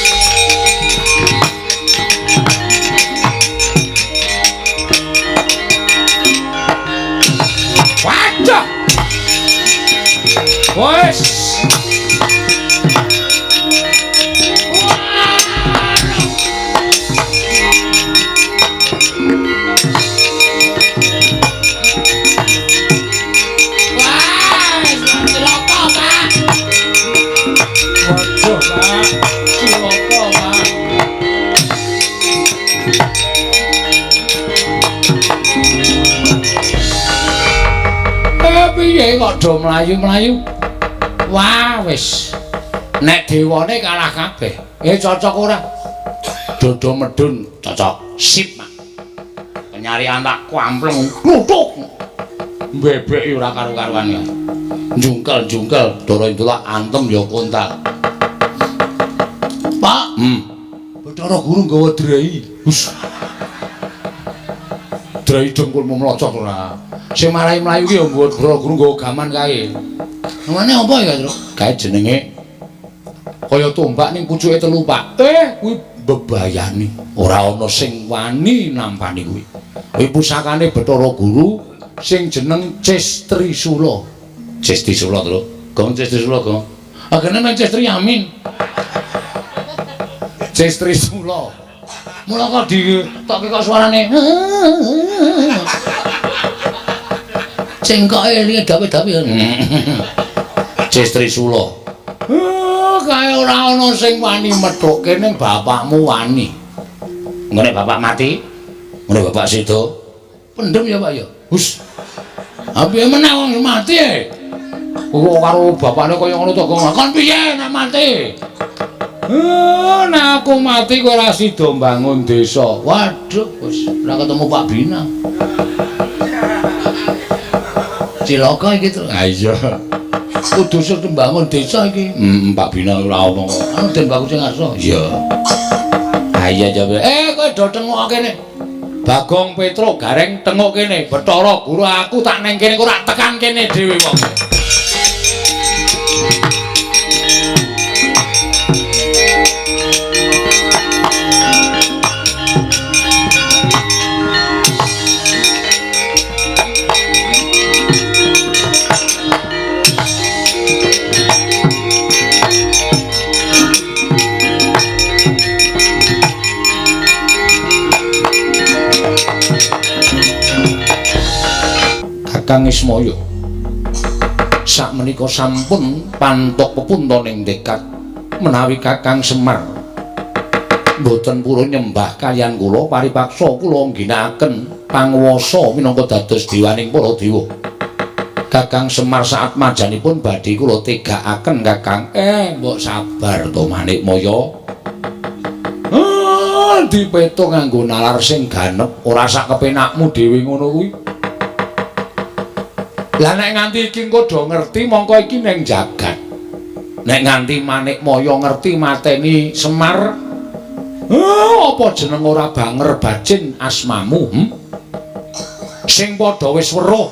Waduh. Wes. kok do mlayu-mlayu. Wah, wis. Nek dewane kalah kabeh. Cocok ora? Dodo medun cocok. Sip, Mak. Penyarian tak kwampleng nutuk. Bebek ora karo-karuan ya. Jungkel-jungkel Dara Indra antem ya kontal. Pak, Bathara Guru nggawa drai. Hus. Drai dengkulmu mlocok ora. Sing marahi mlayu ki ya nggawa Bathara Guru nggawa gaman kae. Namane apa ya, Tru? Kae jenenge kaya tombak ning pucuke telu, Pak. Kuwi bebayani. Ora ana sing wani nampani kuwi. Kuwi pusakane Bathara Guru sing jeneng Cestrisula. Cestrisula, Tru. Gong Cestrisula, Gong. Agene nang Cestri Yamin. Cestrisula. Mula kok ditokke kok suarane. Cengkoke liye dawe-dawe. Cestrisula. Kae ora ana sing wani methukke ning bapakmu wani. Ngene bapak mati, ngene bapak sedo. Pendem ya, Pak ya. Hus. Apiye meneh wong mati e? Kok karo bapakne kaya ngono to, Gong. Kon piye nek mati? Nek aku mati kok ora sida mbangun desa. Waduh, wis ora ketemu Pak Bina. Cilaka iki to. Ha iya. Kudu sing mbangun desa iki. Pak Bina ora ono. Anu den baku sing aso. Iya. Ha iya jawab. Kowe do tengok kene. Bagong Petruk gareng tengok kene. Bathara Guru aku tak neng kene kok ora tekan kene dhewe wong. Kakang Ismaya sakmenika sampun pantok pepuntaning tekad menawi Kakang Semar boten purun nyembah kaliyan kula paripaksa kula ngginakaken panguwasa minangka dados dewaning para dewa. Kakang Semar saat majanipun badhe kula tegakaken Kakang. Mbok sabar to Manikmaya. Dipeto nganggo nalar sing ganep ora sak kepenakmu dhewe ngono kuwi. Lah nek nganti iki engko do ngerti mongko iki ning jagat. Nek nganti Manikmaya ngerti mateni Semar, apa jeneng ora banger bajin asmamu? Sing padha wis weruh.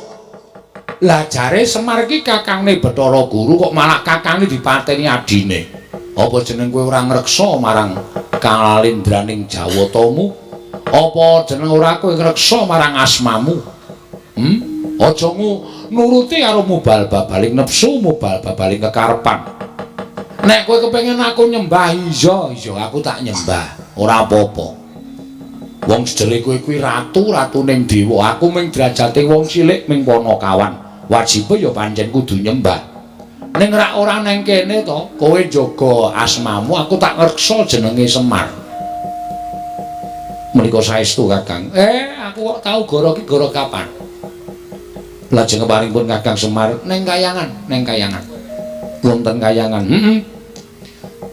Lah jare Semar iki kakangne Bathara Guru kok malah kakangne dipateni adine. Apa jeneng kowe ora ngreksa marang kalindraning Jawatamu? Apa jeneng ora kowe ngreksa marang asmamu? Aja nuruti karo mubal babaling nepsu, mubal babaling kekarepan. Nek kowe kepengin aku nyembah, iya aku tak nyembah. Ora apa-apa. Wong sedere kowe kuwi ratu ning dewa, aku ming derajate wong cilik ming Panakawan. Wajibe ya pancen kudu nyembah. Ning ora neng kene to, kowe jaga asmamu, aku tak ngreksa jenenge Semar. Menika saestu Kakang. Aku kok tau goro ki goro kapan? Lajeng keparingipun Kakang Semar neng kayangan. Wonten kayangan.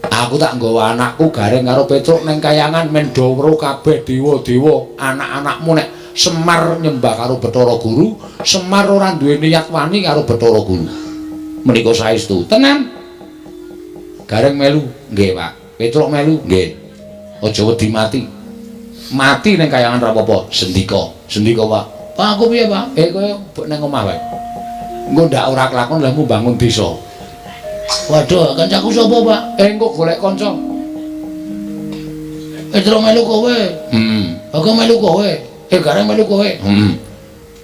Aku tak nggawa anakku gareng karo Petruk neng kayangan men do weruh kabeh dewa-dewa. Anak-anakmu nek Semar nyembah karo Bathara Guru, Semar ora duwe niat wani karo Bathara Guru. Menika saestu. Tenan. Gareng melu, nggih, Pak. Petruk melu, nggih. Aja wedi mati. Mati neng kayangan ra apa-apa, sendika, Pak. Pak aku piye, Pak? Kowe nang omah wae. Engko ndak ora kelakon lemu bangun desa. Waduh, kancaku sapa, Pak? Engko golek kanca. Terus melu kowe. Aku melu kowe. Gareng melu kowe.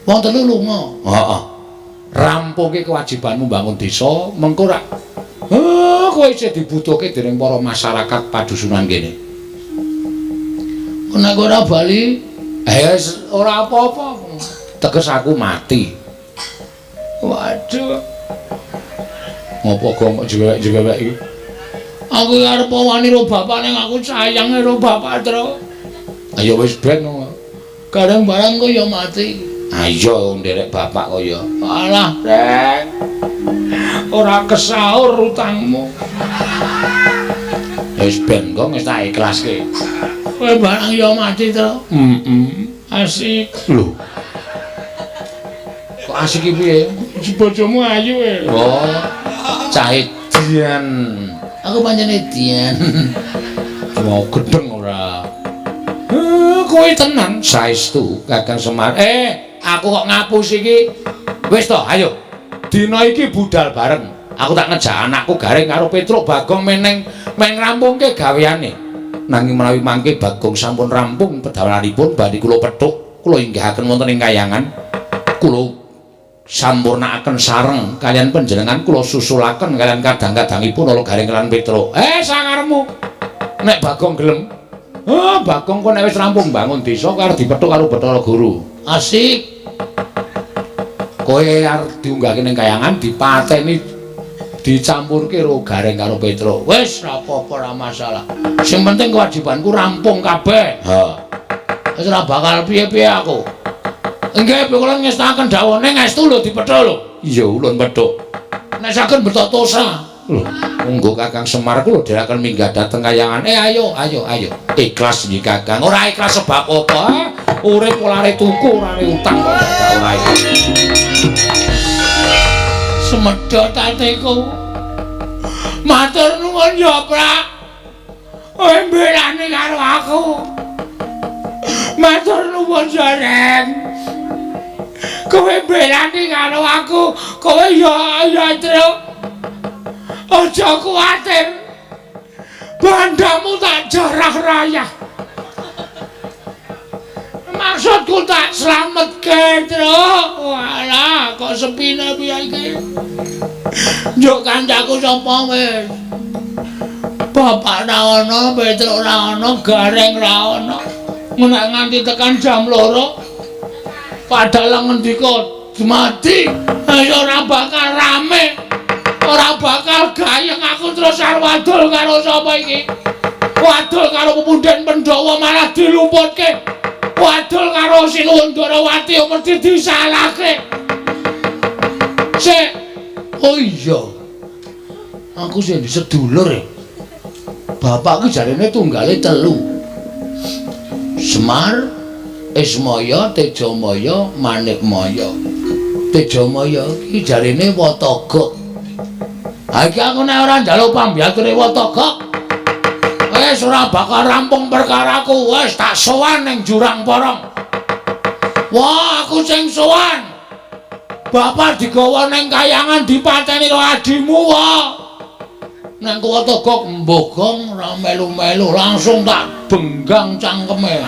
Wong telu lunga. Heeh. Rampunge kewajibanmu bangun desa, mengko rak. Kowe isih dibutuhke dening para masyarakat padusunan kene. Nek ora bali, ora apa-apa. Teges aku mati. Waduh. Ngopo kok jewek-jewek iki? Aku arep wani karo bapak ning aku sayang karo bapak, Tru. Ayo wis ben. Kadang barang kok ya mati. Ayo nderek bapak kaya. Alah, Reng. Ora kesaur utangmu. Wis ben kok wis tak ikhlaske. Kowe barang ya mati to. Asik. Lho. Kok asik iki piye? Bojomu ayu e. Oh. Cahe Dian. Aku pancene Dian. Mau gedeng ora. Kowe tenan saestu Kakang Semar. Aku kok ngapus iki. Wis to, ayo. Dina iki budal bareng. Aku tak ngejak anakku Garing karo Petruk Bagong meneng rampungke gaweane. Nanging menawi mangke Bagong sampun rampung pedalanipun badhe kula pethuk, kula inggahaken wonten ing kayangan. Kula sampurnakaken sareng kalian panjenengan kula susulaken kalian kadang-kadangipun ala Garing lan Petruk. Sangarepmu. Nek Bagong gelem. Bagong kok nek wis rampung bangun desa karo dipethuk karo Bathara Guru. Asik. Kowe arep diunggahke ning kayangan dipateni dicampurke karo Garing karo Petruk. Wis ora apa-apa ora masalah. Sing penting kewajibanku rampung kabeh. Wis ora bakal piye-piye aku. Nggih, kula ngestaken dawane ngestu lho dipethuk lho. Iya, ulun pethuk. Nek saged bertotosa. Lho, monggo Kakang Semar kula dherekaken minggah dhateng kayangan. Ayo. Ikhlas nggih Kakang. Ora ikhlas sebab apa? Urip olare tuku, ora utang kok ora ikhlas. Semedhot atiku. Matur nuwun ya, Prak. Kowe mbelani karo aku. Matur nuwun Reng. Kowe mbelani karo aku. Kowe ya Truk. Aja kuwatir. Bandamu tak jarah rayah. Maksudku tak slametke, Truk. Walah, kok sepine piye iki? Njuk kancaku sapa wis? Bapak ra ono, Petruk ra ono, Garing ra ono. Nek nganti tekan jam 2 padahal ngendika mati, ora bakal rame. Ora bakal gayeng aku terus arep wadul karo sapa iki? Wadul karo Pemunden Pandhawa malah dilumputke. Wadul karo Sinuwun Darawati mesti disalahke. Sik. Oh iya. Aku sing sedulur e. Bapakku jarene tunggale 3. Semar, Ismaya, Tejamaya, Manikmaya. Tejamaya iki jarene Wataga. Iki aku nek ora njaluk pambiyature Wataga, wis ora bakal rampung perkaraku. Wis tak sowan ning Jurang Porong. Wah, aku sing sowan. Bapak digawa ning kayangan dipateni karo adimu wae. Nek Wataga mbogong ora melu-melu langsung tak benggang cangkeme.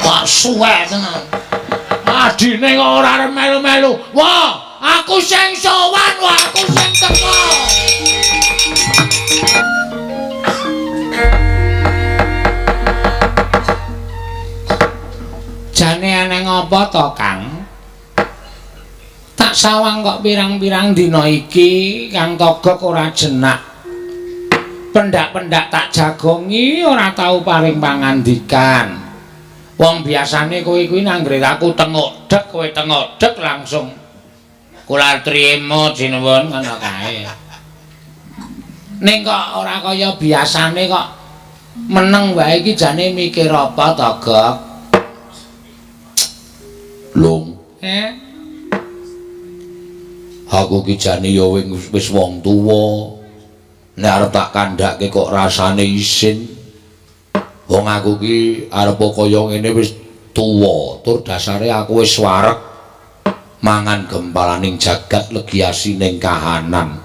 Tak suwe tenan. Adine kok ora arep melu-melu. Wah, aku sing sowan, aku sing teko. Jane ana ngapa to, Kang? Tak sawang kok pirang-pirang dina iki Kang Togok ora jenak. Pendak-pendak tak jagongi ora tau paring pangandikan. Wong biasane kowe kuwi nanggre aku tengok dek, kowe tengok dek langsung kula trima jinuwun ngono kae. Ning kok ora kaya biasane kok meneng wae iki jane mikir apa Togok? Lung. Aku ki jane ya wis wong tuwa. Nek arep tak kandhake kok rasane isin. Wong aku ki arep kaya ngene wis tuwa, tur dasare aku wis wareg. Mangan gempalaning jagat legiasining kahanan.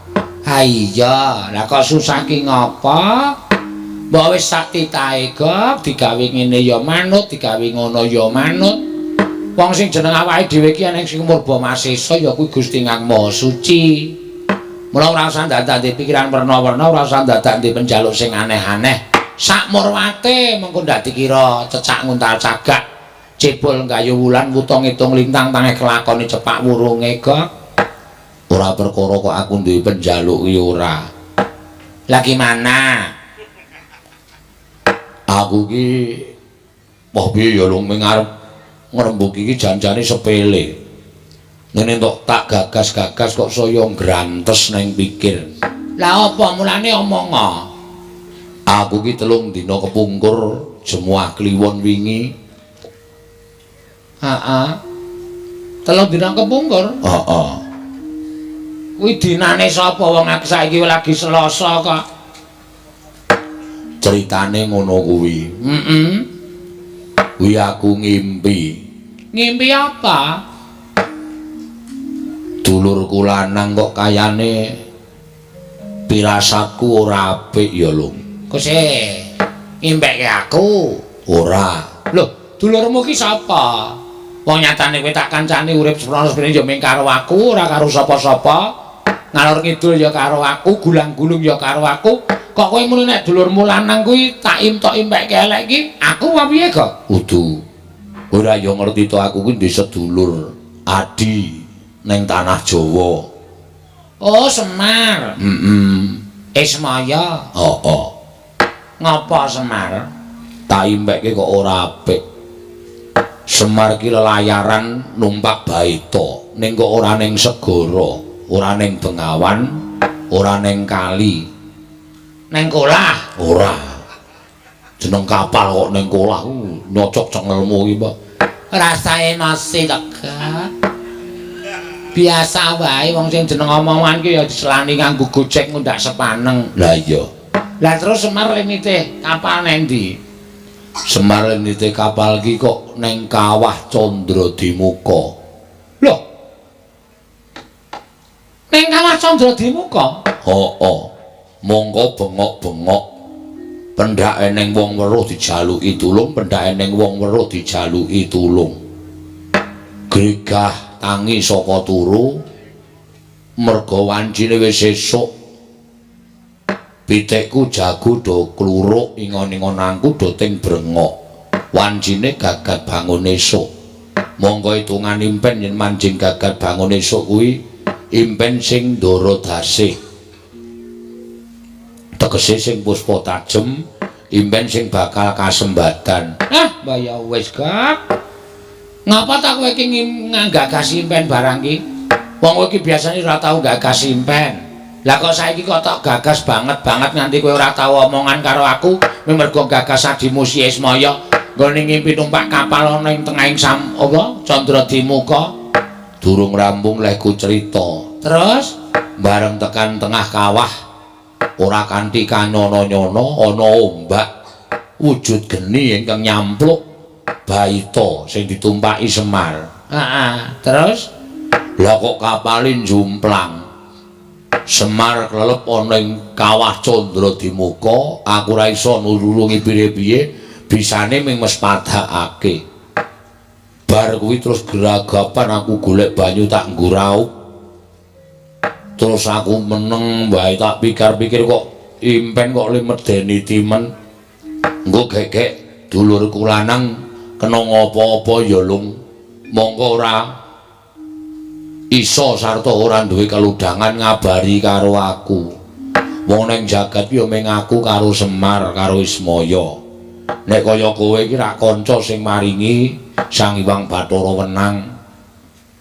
Ha iya, lah kok susah ki ngapa? Mbok wis sak titahe kok digawe ngene ya manut, digawe ngono ya manut. Wong sing jeneng awake dhewe ki ana sing murba masesa ya kuwi Gusti Kang Maha Suci. Mula ora usah dadak pikiran werna-werna, ora usah dadak penjaluk sing aneh-aneh. Sak murwate mengko ndak dikira cecak nguntal cagak. Cebol gayu wulan wuta ngitung lintang tangeh kelakone cepak wurunge kok. Ora perkara kok aku duwe penjaluk ki ora. Lah gimana? Aku ki wah piye ya lung arep ngrembug iki janjane sepele. Ngene tok tak gagas-gagas kok saya grantes neng pikir. Lah apa mulane omong? Aku ki 3 dina kepungkur jemuah kliwon wingi. Heeh. 3 dina kepungkur? Heeh. Kuwi dinane sapa wong aku saiki lagi Selasa kok. Ceritane ngono kuwi. Heeh. Kuwi aku ngimpi. Ngimpi apa? Dulurku lanang kok kayane pirasatku ora apik ya, Lung. Kose ngimpeke aku. Ora. Lho, dulurmu ki sapa? Wong nyatane kowe tak kancani urip seprono-sprene ya mung karo aku, ora karo sapa-sapa. Ngalor ngidul ya karo aku, gulang-gulung ya karo aku. Kok kowe muni nek dulurmu lanang kuwi tak impek-impeke elek iki, aku apa piye kok? Udu. Ora ya ngerti to aku kuwi ndek sedulur Adi ning tanah Jawa. Oh, Semar. Ismaya. Heeh. Ngapa Semar? Tak impeke kok ora apik. Semar ki lelayaran numpak baita, ning kok ora ning segara, ora ning Bengawan, ora ning kali. Neng kolah. Ora. Jeneng kapal kok ning kolah nyocok cengelmu iki, Pak. Rasae masih lega. Biasa wae wong sing jeneng omongan ki ya diselani nganggo gojek ngundak sepaneng. Lah iya. Lah terus Semar lenite kapal nendi? Semar nite kapal ki kok ning kawah Candradimuka. Loh. Ning kawah Candradimuka? Heeh. Mongko bengok-bengok. Pendhake ning wong weruh dijaluki tulung, pendhake ning wong weruh dijaluki tulung. Gregah tangi saka turu. Merga wancine wis esuk. Pitikku jago do kluruk ingon-ingonanku do ting brengok. Wancine gagat bangun esuk. Monggo hitungan impen yen manjing gagat bangun esuk kuwi impen sing ndara dasih. Tegese sing puspa tajem, impen sing bakal kasembadan. Ah, mbaya wis gak. Ngapa tak kowe iki nggagas impen barang ki? Wong kowe iki biasane ora tau gagas impen. Lah kok saiki kok tak gagas banget nganti kowe ora tau omongan karo aku, mergo gagas adimu si Ismaya nggone ngimpi numpak kapal ana ing tengahing Candradimuka. Durung rampung lehku cerita. Terus bareng tekan tengah kawah ora kanthi kanyono-nyono ana ombak wujud geni ingkang nyampluk baita sing ditumpaki Semar. Terus Lah kok kapalin jumplang. Semar klelep ana ing kawah Candradimuka, aku ora iso nulungi piye-piye, bisane mung mes padhakake. Bar kuwi terus geragapan aku golek banyu tak nggo raup. Terus aku meneng wae tak pikir-pikir kok impen kok le medeni timen. Engko gegek dulurku lanang kena ngopo-opo ya Lung. Mongko ora iso sarta ora duwe keludhangan ngabari karo aku. Wong ning jagat ya mung aku karo Semar karo Ismaya. Nek kaya kowe iki rak kanca sing maringi Sang Hyang Bathara Wenang.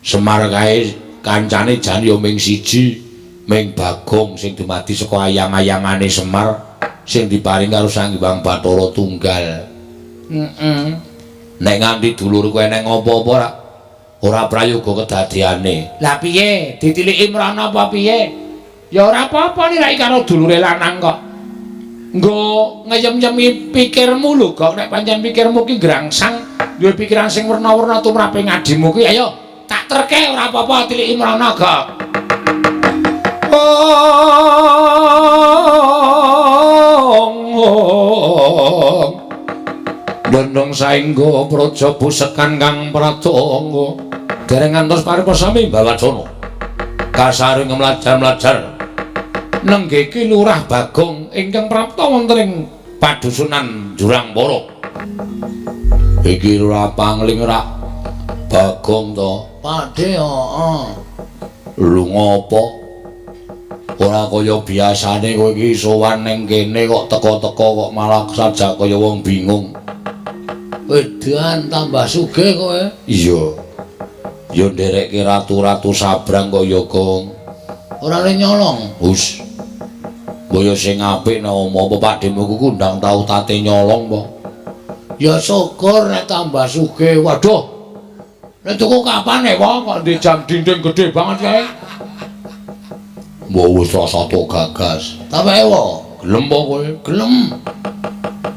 Semar kae kancane jan ya mung siji, mung Bagong sing dumadi saka ayang-ayangane Semar sing diparing karo Sang Hyang Bathara Tunggal. Nek nganti dulur kowe nek apa-apa ora prayoga kedadeane. lah piye? Ditiliki mrana apa piye? Ya ora apa-apa nek karo dulure lanang kok. Nggo ngeyem-yemi pikirmu lho, kok nek pancen pikirmu ki grangsang, duwe pikiran sing werna-werna tumrape ngadimu ki, ayo tak terke ora apa-apa tiliki mrana kok. Dendong saengga praja busekan kang pratangga dereng ngantos paripasami Bawacana kasaring mlajar-mlajar nenggeki Lurah Bagong ingkang prapta wonten ing padusunan Jurang Para. Iki Lurah Pangling rak Bagong to. Padhe heeh. Lu ngopo? Ora kaya biasane kowe iki sowan ning kene kok teka-teka kok malah sajak kaya wong bingung. Wedan tambah sugih kowe. Iya. Ya nderekke ratu-ratu sabrang kaya Gong. Ora le nyolong. Hus. Boyo sing apik nek apa pakdemu ku kundang tau tate nyolong po. Ya syukur nek tambah sugih. Waduh. Nek tuku kapan e, Pak? Kok di jam dinding gede banget kae. Mbok wis rasa tok gagas. Tak ewo. Gelem po kowe? Gelem.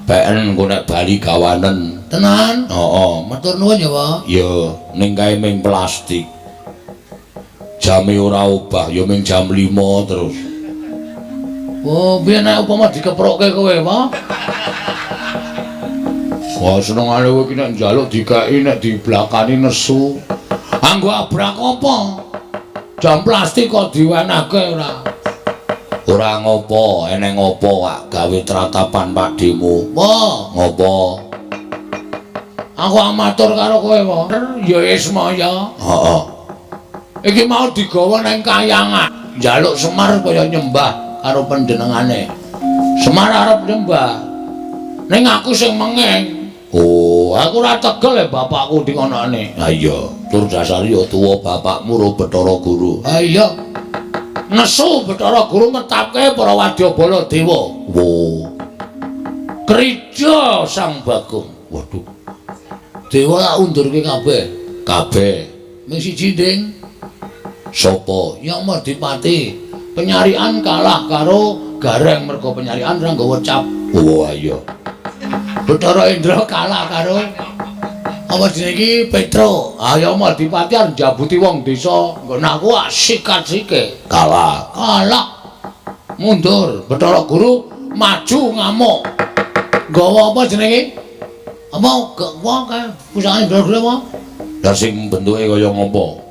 Beken engko nek bali gawanen. Tenan? Heeh. Matur nuwun ya, Pak. Ya, ning kae ming plastik. Jame ora obah, ya ming jam 5 terus. Oh, biyen nek upama dikeprokke kowe, Pak. Wah, senengane kowe iki nek njaluk dikai nek diblakani nesu. Anggo abrak apa? Jam plastik kok diwenehke ora? Ora ngopo, eneng ngopo wak gawe tratapan pakdemu. Apa? Ngopo? Aku amatur karo kowe, Pak. Ya Ismaya. Heeh. Iki mau digawa nang kayangan. Njaluk Semar kaya nyembah karo panjenengane. Semar arep nyembah. Ning aku sing mengeng. Oh, Aku ora tegel ya bapakku dingonone. ha iya, tur dasar ya tuwa bapakmu ro Bathara Guru. Ha iya. Nesu Bathara Guru ngetapke para Wadyabala Dewa. Wo. Krija Sang Bagong. Waduh, Dewa tak undurke kabeh. kabeh Ming siji nding sapa? Yang Madipati. Penyarian kalah karo Gareng mergo penyarian ora nggawa cap. Oh, iya. Bathara Indra kalah karo apa jenenge Petro. Ayo Madipati arep njabuti wong desa. Nggon aku sikat-sike. Kalah. Kalah. Mundur. Bathara Guru maju ngamuk. Nggawa apa jenenge? Apa wong kae pusake gede apa? Lah sing bentuke kaya ngopo?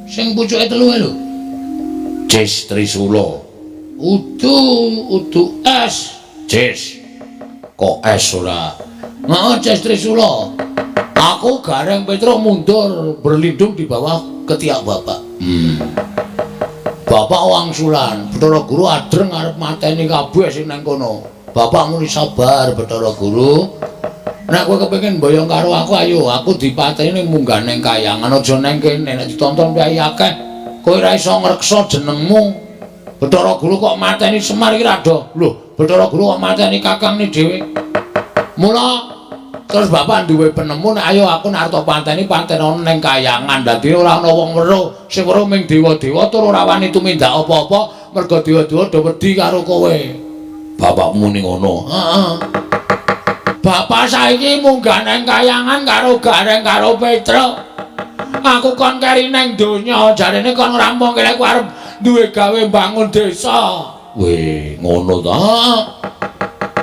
Sing pucuke telu lho. Cis Trisula. Udu es. Cis. Kok es ora? Heeh, Cis Trisula. Aku Gareng Petro mundur berlindung di bawah ketiak bapak. Bapak wangsulan, Bathara Guru adreng arep mateni kabeh sing nang kono. Bapak muni sabar, Bathara Guru. Nek kowe kepengin mboyong karo aku ayo, aku dipateni munggah ning kayangan aja ning kene. Nek ditonton piye akeh, kowe ora iso ngreksa jenengmu. Bathara Guru kok mateni Semar iki rada. Lho, Bathara Guru kok mateni kakangne dhewe. Mula terus bapak duwe penemu nek ayo aku nek arep panteni pantenono ning kayangan. Dadi ora ana wong weruh, sing weruh ming dewa-dewa tur ora wani tumindak apa-apa mergo dewa-dewa do wedi karo kowe. Bapakmu ning ngono. Heeh. Bapak saiki munggah nang kayangan karo Gareng karo Petro. Aku kon keri nang donya, jarene kon ngrampunke lek arep duwe gawe bangun desa. Weh, ngono ta? Heeh.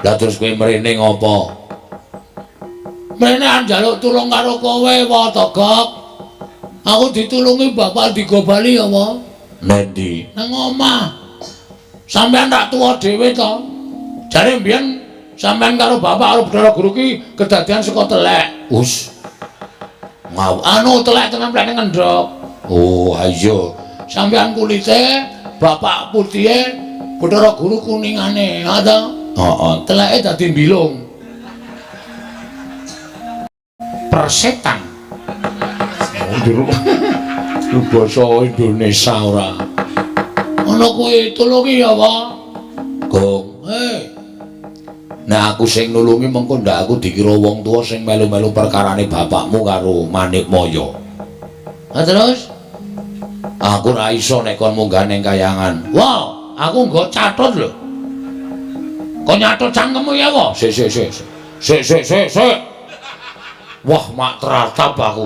Lah terus kowe mrene ngopo? Mrene njaluk tulung karo kowe, Pak Togok. Aku ditulungi bapak digobali ya, Pak. Nendi? Nang omah. Sampeyan tak tuwa dhewe to. Jare mbiyen sampeyan karo bapak karo Bathara Guru ki kedadian saka telek. Us. Anu telek tenan plene ngendhok. Oh, iya. Sampeyan kulite, bapak putihe, Bathara Guru kuningane, ha to? Heeh. Teleke dadi mbilung. Persetan. Oh, basa Indonesia ora. Ana kuwi tulungi ya, Pak. Gong. Nah aku sing nulungi mengko ndak aku dikira wong tuwa sing melu-melu perkarane bapakmu karo Manikmaya. Ha terus? Aku ora iso nek kon munggah ning kayangan. Wow, aku nggo catet lho. Kok nyatet cangkemmu ya, Pak? Sik. Wah, mak teratap aku.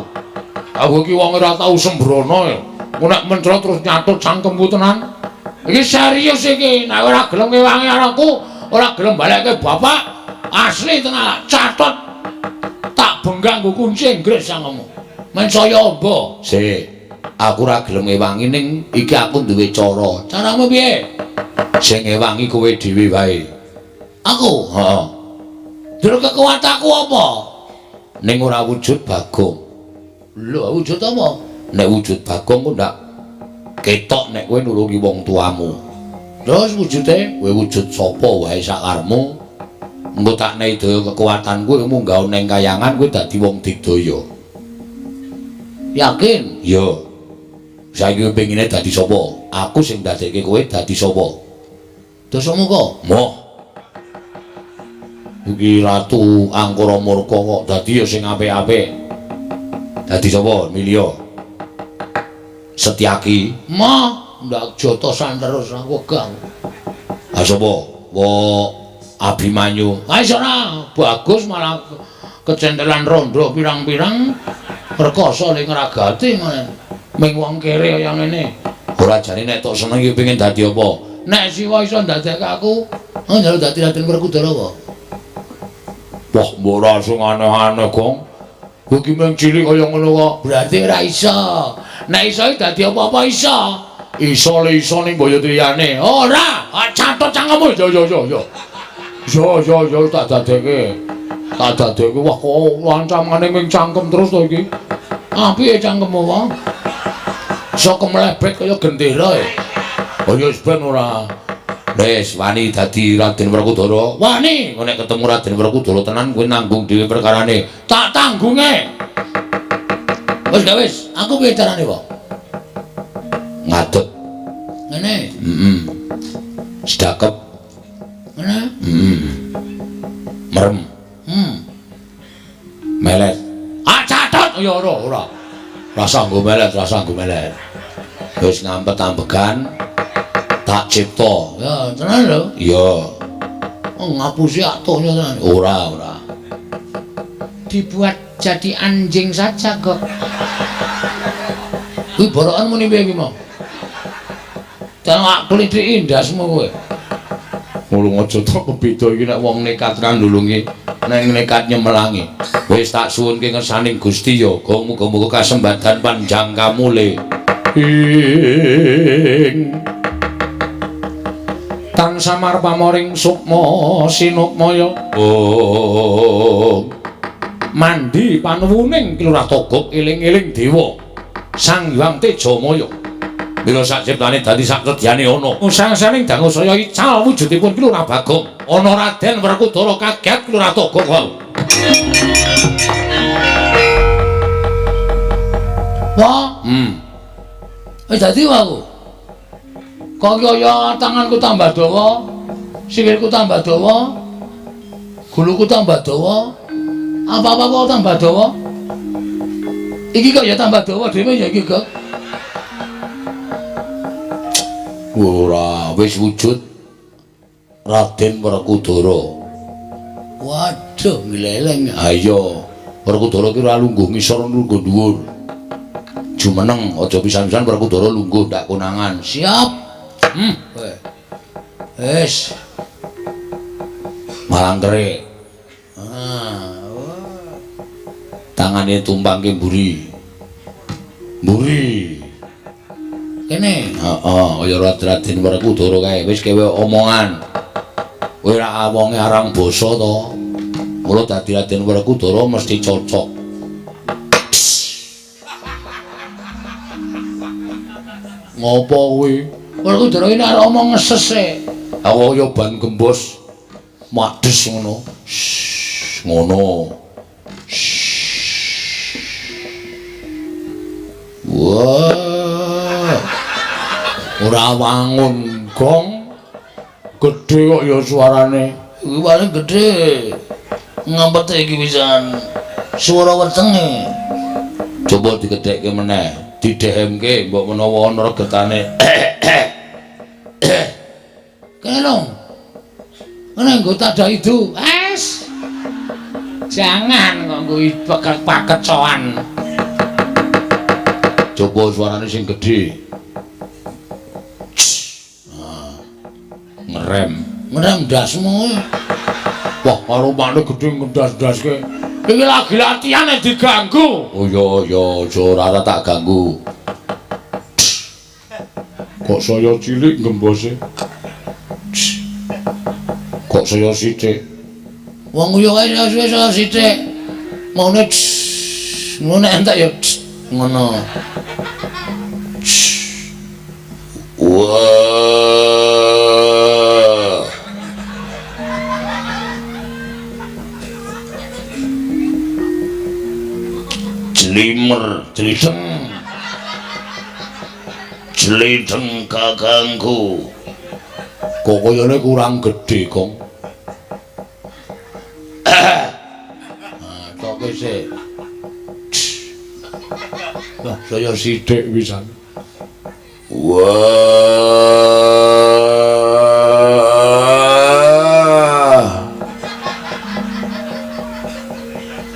Aku iki wong ora tau sembrono ya. Ku nek mencret terus nyatet cangkemku tenan. Iki serius iki, nek ora gelem ngewangi anakku, ora gelem balekke bapak, asli tenan catet. Tak benggang nggo kunci Inggris sangemu. Men saya amba. Sik. Aku ora gelem ngewangi ning iki aku duwe cara. Caramu piye? Sing ngewangi kowe dhewe wae. Aku, Heeh. dur kekuatanku apa? Ning ora wujud Bagong. Lho, wujud apa? Nek wujud Bagong ku ndak ketok nek kowe nulungi wong tuamu. Terus wujude Kowe wujud sapa wae sakarmu. Engko tak nehi kekuatanku munggah neng kayangan kowe dadi wong digdaya. Yakin? Iya. Saiki pengine dadi sapa? Aku sing ndadekke kowe dadi sapa? Dosamu kok? Moh. Iki Ratu Angkara Murka kok dadi ya sing apik-apik. Dadi sapa? Milya. Setyaki. Mah, ndak jotosan terus aku gang. Ah sapa? Abimanyu. Ah isona bagus malah kecendelan rondo pirang-pirang perkasa ning ngragati ngono. Ming wong kere kaya ngene. Ora jane nek tok seneng iki pengen dadi apa? Nek siwa iso ndadekke aku, njaluk dadi Raden Werkudara apa? Wah, mbok ora sing aneh-aneh, Gong. Kowe iki mung cilik kaya ngono kok. Berarti ora iso. Nek iso dadi apa-apa iso. Iso le iso ning boyo triyane. Ora, catet cangkemmu. Yo. Yo tak dadekke. Tak dadekke wah kok lancamane ming cangkem terus to iki. Apike cangkemmu wae? Iso kemlebet kaya gendera e. Oh ya wis ben ora. Wis wani dadi Raden Werkudara. Wani, Nek ketemu Raden Werkudara tenan kowe nanggung dhewe perkarane. tak tanggunge. Wis, aku piye carane, Pak? Ngadeg. Ngene. Sedakep. Ngene. Merem. Melet. Ah catet. Ya ora. Rasa nggo melet. Wis ngampet-ambegan tak cipta. Ya, tenan lho. Iya. Oh, ngapusi atuhnya tenan. Ora. Dibuat jadi anjing saja kok. Kuwi borokan muni piye iki, Mo? Telak klithik indasmu kowe. Mulung aja tok kebeda iki nek wong nekat kandulungi, nek nekat nyemelangi. Wis tak suwunke ngersaning Gusti ya, Gong muga-muga kasembatan panjang kamule. Ing tansah marpamoring sukma sinukmaya. Oh. Mandi panuwuning Kilurah Togog eling-eling dewa Sang Hyang Tejamaya. Mila sak ciptane dadi sak kedyane ana. Sang-saning dangu saya ical wujudipun Kilurah Bagong. Ana Raden Werkudara kaget Kilurah Togog wau. Wah. Dadi wae. Kok kaya tanganku tambah dawa, sikilku tambah dawa, guluku tambah dawa. Apa-apa kok tambah dawa? Iki kok ya tambah dawa dhewe ya iki, Gek. Ora wis wujud Raden Werkudara. Waduh, ngleleng. Ayo, Werkudara ki ora lungguh ngisor lungguh dhuwur. Jumeneng aja pisan-pisan Werkudara lungguh ndak konangan. Siap. Wes. Malang kerik. Tangane tumpangke mburi. Kene. Heeh, kaya Raden Werkudara kae wis kewe omongan. Kowe ora wonge arang basa to. Mula dadi Raden Werkudara mesti cocok. Ngopo kuwi? Werkudara iki nek omong ngesese. Aku kaya ban gembos madhes ngono. Ngono. Wah. Ora wangun, Gong. Gedhe kok ya suarane. Iki paling gedhe. Ngampet iki pisan. Swara wetenge. Coba digedhekke meneh, didhemke mbok menawa ana regetane. Kene lho. Ngene nggo tada itu. Es. Jangan kok nggo pakecoan. Coba suarane sing gedhe. Ngerem Dasmu. wah karo makne gedhe ngendas-ndaske Iki lagi latihan diganggu. oh ya ora tak ganggu kok saya cilik gembose kok saya sithik Wong yo kae saya sithik. Ngene ngono entek ya ngono. Wah jlimer jlideng jlideng kakangku kok kayane kurang gede kong tok sik wah saya sithik pisan wah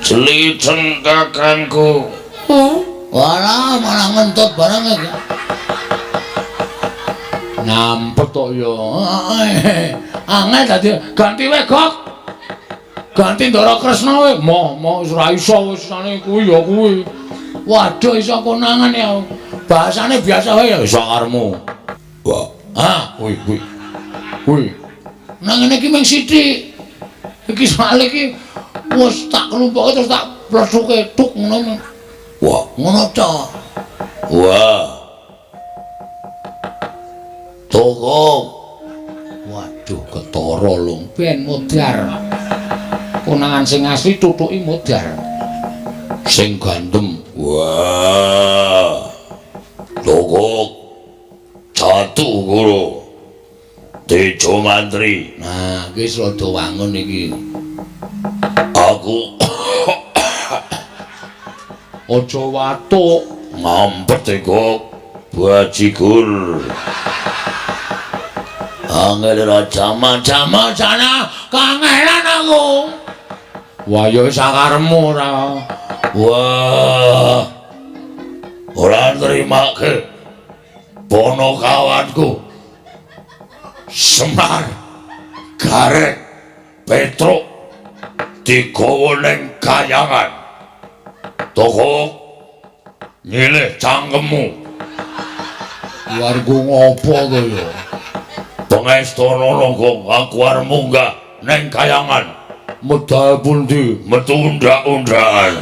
jlideng kakangku walah malah ngentut barang iki nampet tok ya angel dadi ganti wae Gok ganti Ndara Kresna wae moh wis ora iso wis sane kuwi ya kuwi waduh iso konangan ya bahasane biasa wae ya iso karmu wah kuwi nang ngene iki mung sithik iki soal iki wis tak kelumpuke terus tak plesuke tuk ngono wah ngono ta wah Toko. Waduh, ketara lho. Ben modar. Konangan sing asli tutuki modar. Sing gandem. Wah. Toko. Jatuh guru. Tejo mantri. Nah, iki rada wangun iki. Aku aja watuk. Ngampet Teko. Bajigur. Angel ra jaman-jaman sana kangelan aku. Wah ya sakaremu ora. Wah. Ora nrimake ponokawanku. Semar Garek Petruk digawa ning kayangan. Toko nyilih cangkemmu. Warga ngopo to ya? Pengestana kok aku arep munggah ning kayangan. Medal pundi? Metu undak-undakan.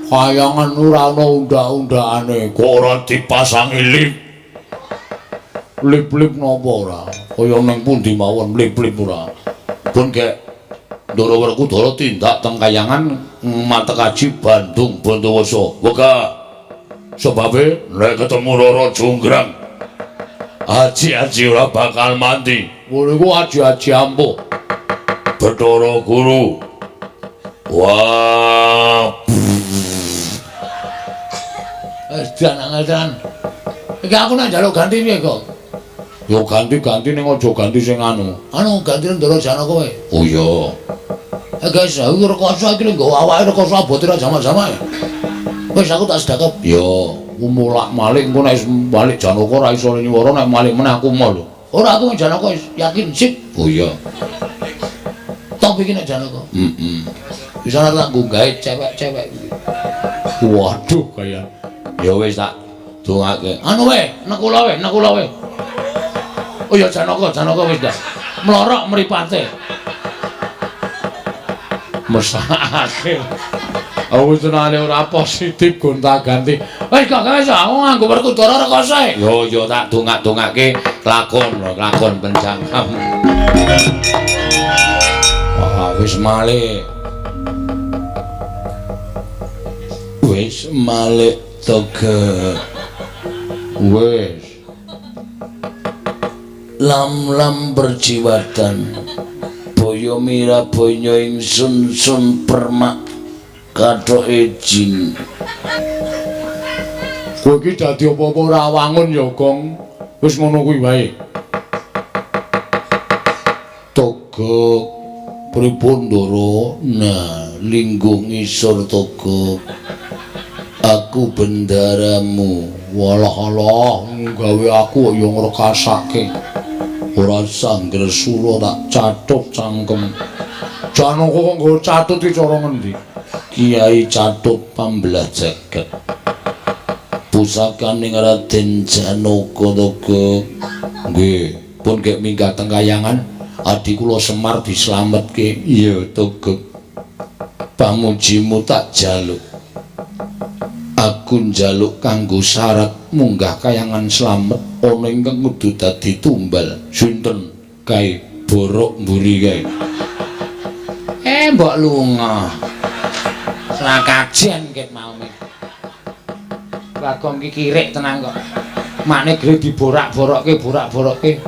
Kayangan ora ana undak-undakane, kok ora dipasangi lip. Lip-lip napa ora? Kaya ning pundi mawon lip-lip ora. Pun kek Ndara Werkudara tindak teng kayangan Matekaji Bandung Bondowoso. Wega sebabe nek ketemu Rara Jonggrang Aji-aji ora bakal mandi. Ngono iku aji-aji ampuh. Bathara Guru. Wah. Dan. Iki aku nak njaluk ganti piye kok? Yo ganti-ganti ning aja ganti sing anu. Anu ganti Ndara Janaka wae. Oh iya. Guys, aku rekoso iki lho nggawa awake rekoso abote ra jaman-jaman. Wis aku tak sedekap. Yo. Mulak malik engko nek balik Janaka ora iso nyuwara nek malik meneh aku mau lho. Ora aku Janaka yakin sip. Oh iya. Top iki nek Janaka. Bisa tak nggae cewek-cewek. Waduh kaya. Ya wis tak dongake. Anu wae, nekula wae. Oh ya Janaka wis dah. Mlorok mripate. Mesake. Aku senane ora positif gonta-ganti. Wis kok wis aku nganggo Werkudara rekoso e. Yo tak dongak-dongake lakon penjangkam. Wah, wis malih. Wis malih toge. Wis. Lam-lam berjiwatan. Boyo mira boyo ingsun sun permak kathoke jin. Kowe iki dadi apa-apa ora wangun ya, Gong. Wis ngono kuwi wae. Togok pripun Ndara? Nah, linggung ngisor Togok. Aku bendaramu. Walah-alah, gawe aku ya ngrekasake. Ora sangger sura tak catut cangkem. Janaka kok nggo catut iki cara ngendi? Kiai Catut Pambelah Jagat. Pusakaning Raden Janaka Togok. Nggih, pun kek minggah teng kayangan adi kula Semar dislametke. Iya Togok. Pamujimu tak jaluk. Aku njaluk kanggo syarat munggah kayangan slamet ana ingkang kudu dadi tumbal. Sinten kae Borok mburi kae. Mbok lunga. Ora kajen ket mau. Bagong iki kirik tenang kok. Makne gre borak-borokke.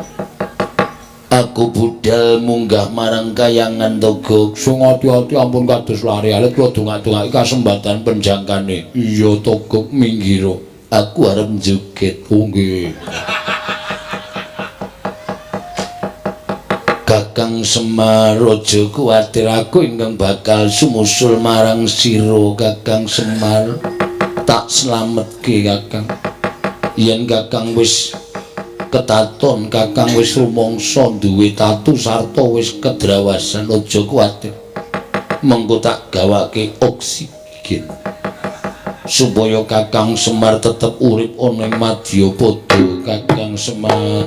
Aku budal munggah marang kayangan Togo. Sing ati-ati ampun kados lari alit kula dongak-dongaki kasembatan penjangkane. Iya Togo minggiro. Aku arep joget. Oh nggih. Kakang Semar aja kuwatir aku ingkang bakal sumusul marang sira Kakang Semar. Tak slametke Kakang. Yen Kakang wis ketaton, Kakang wis rumangsa duwe tatu sarta wis kedrawasan, aja kuwatir. Mengko tak gawake oksigen supaya Kakang Semar tetep urip ana ing Madyapada. Kakang Semar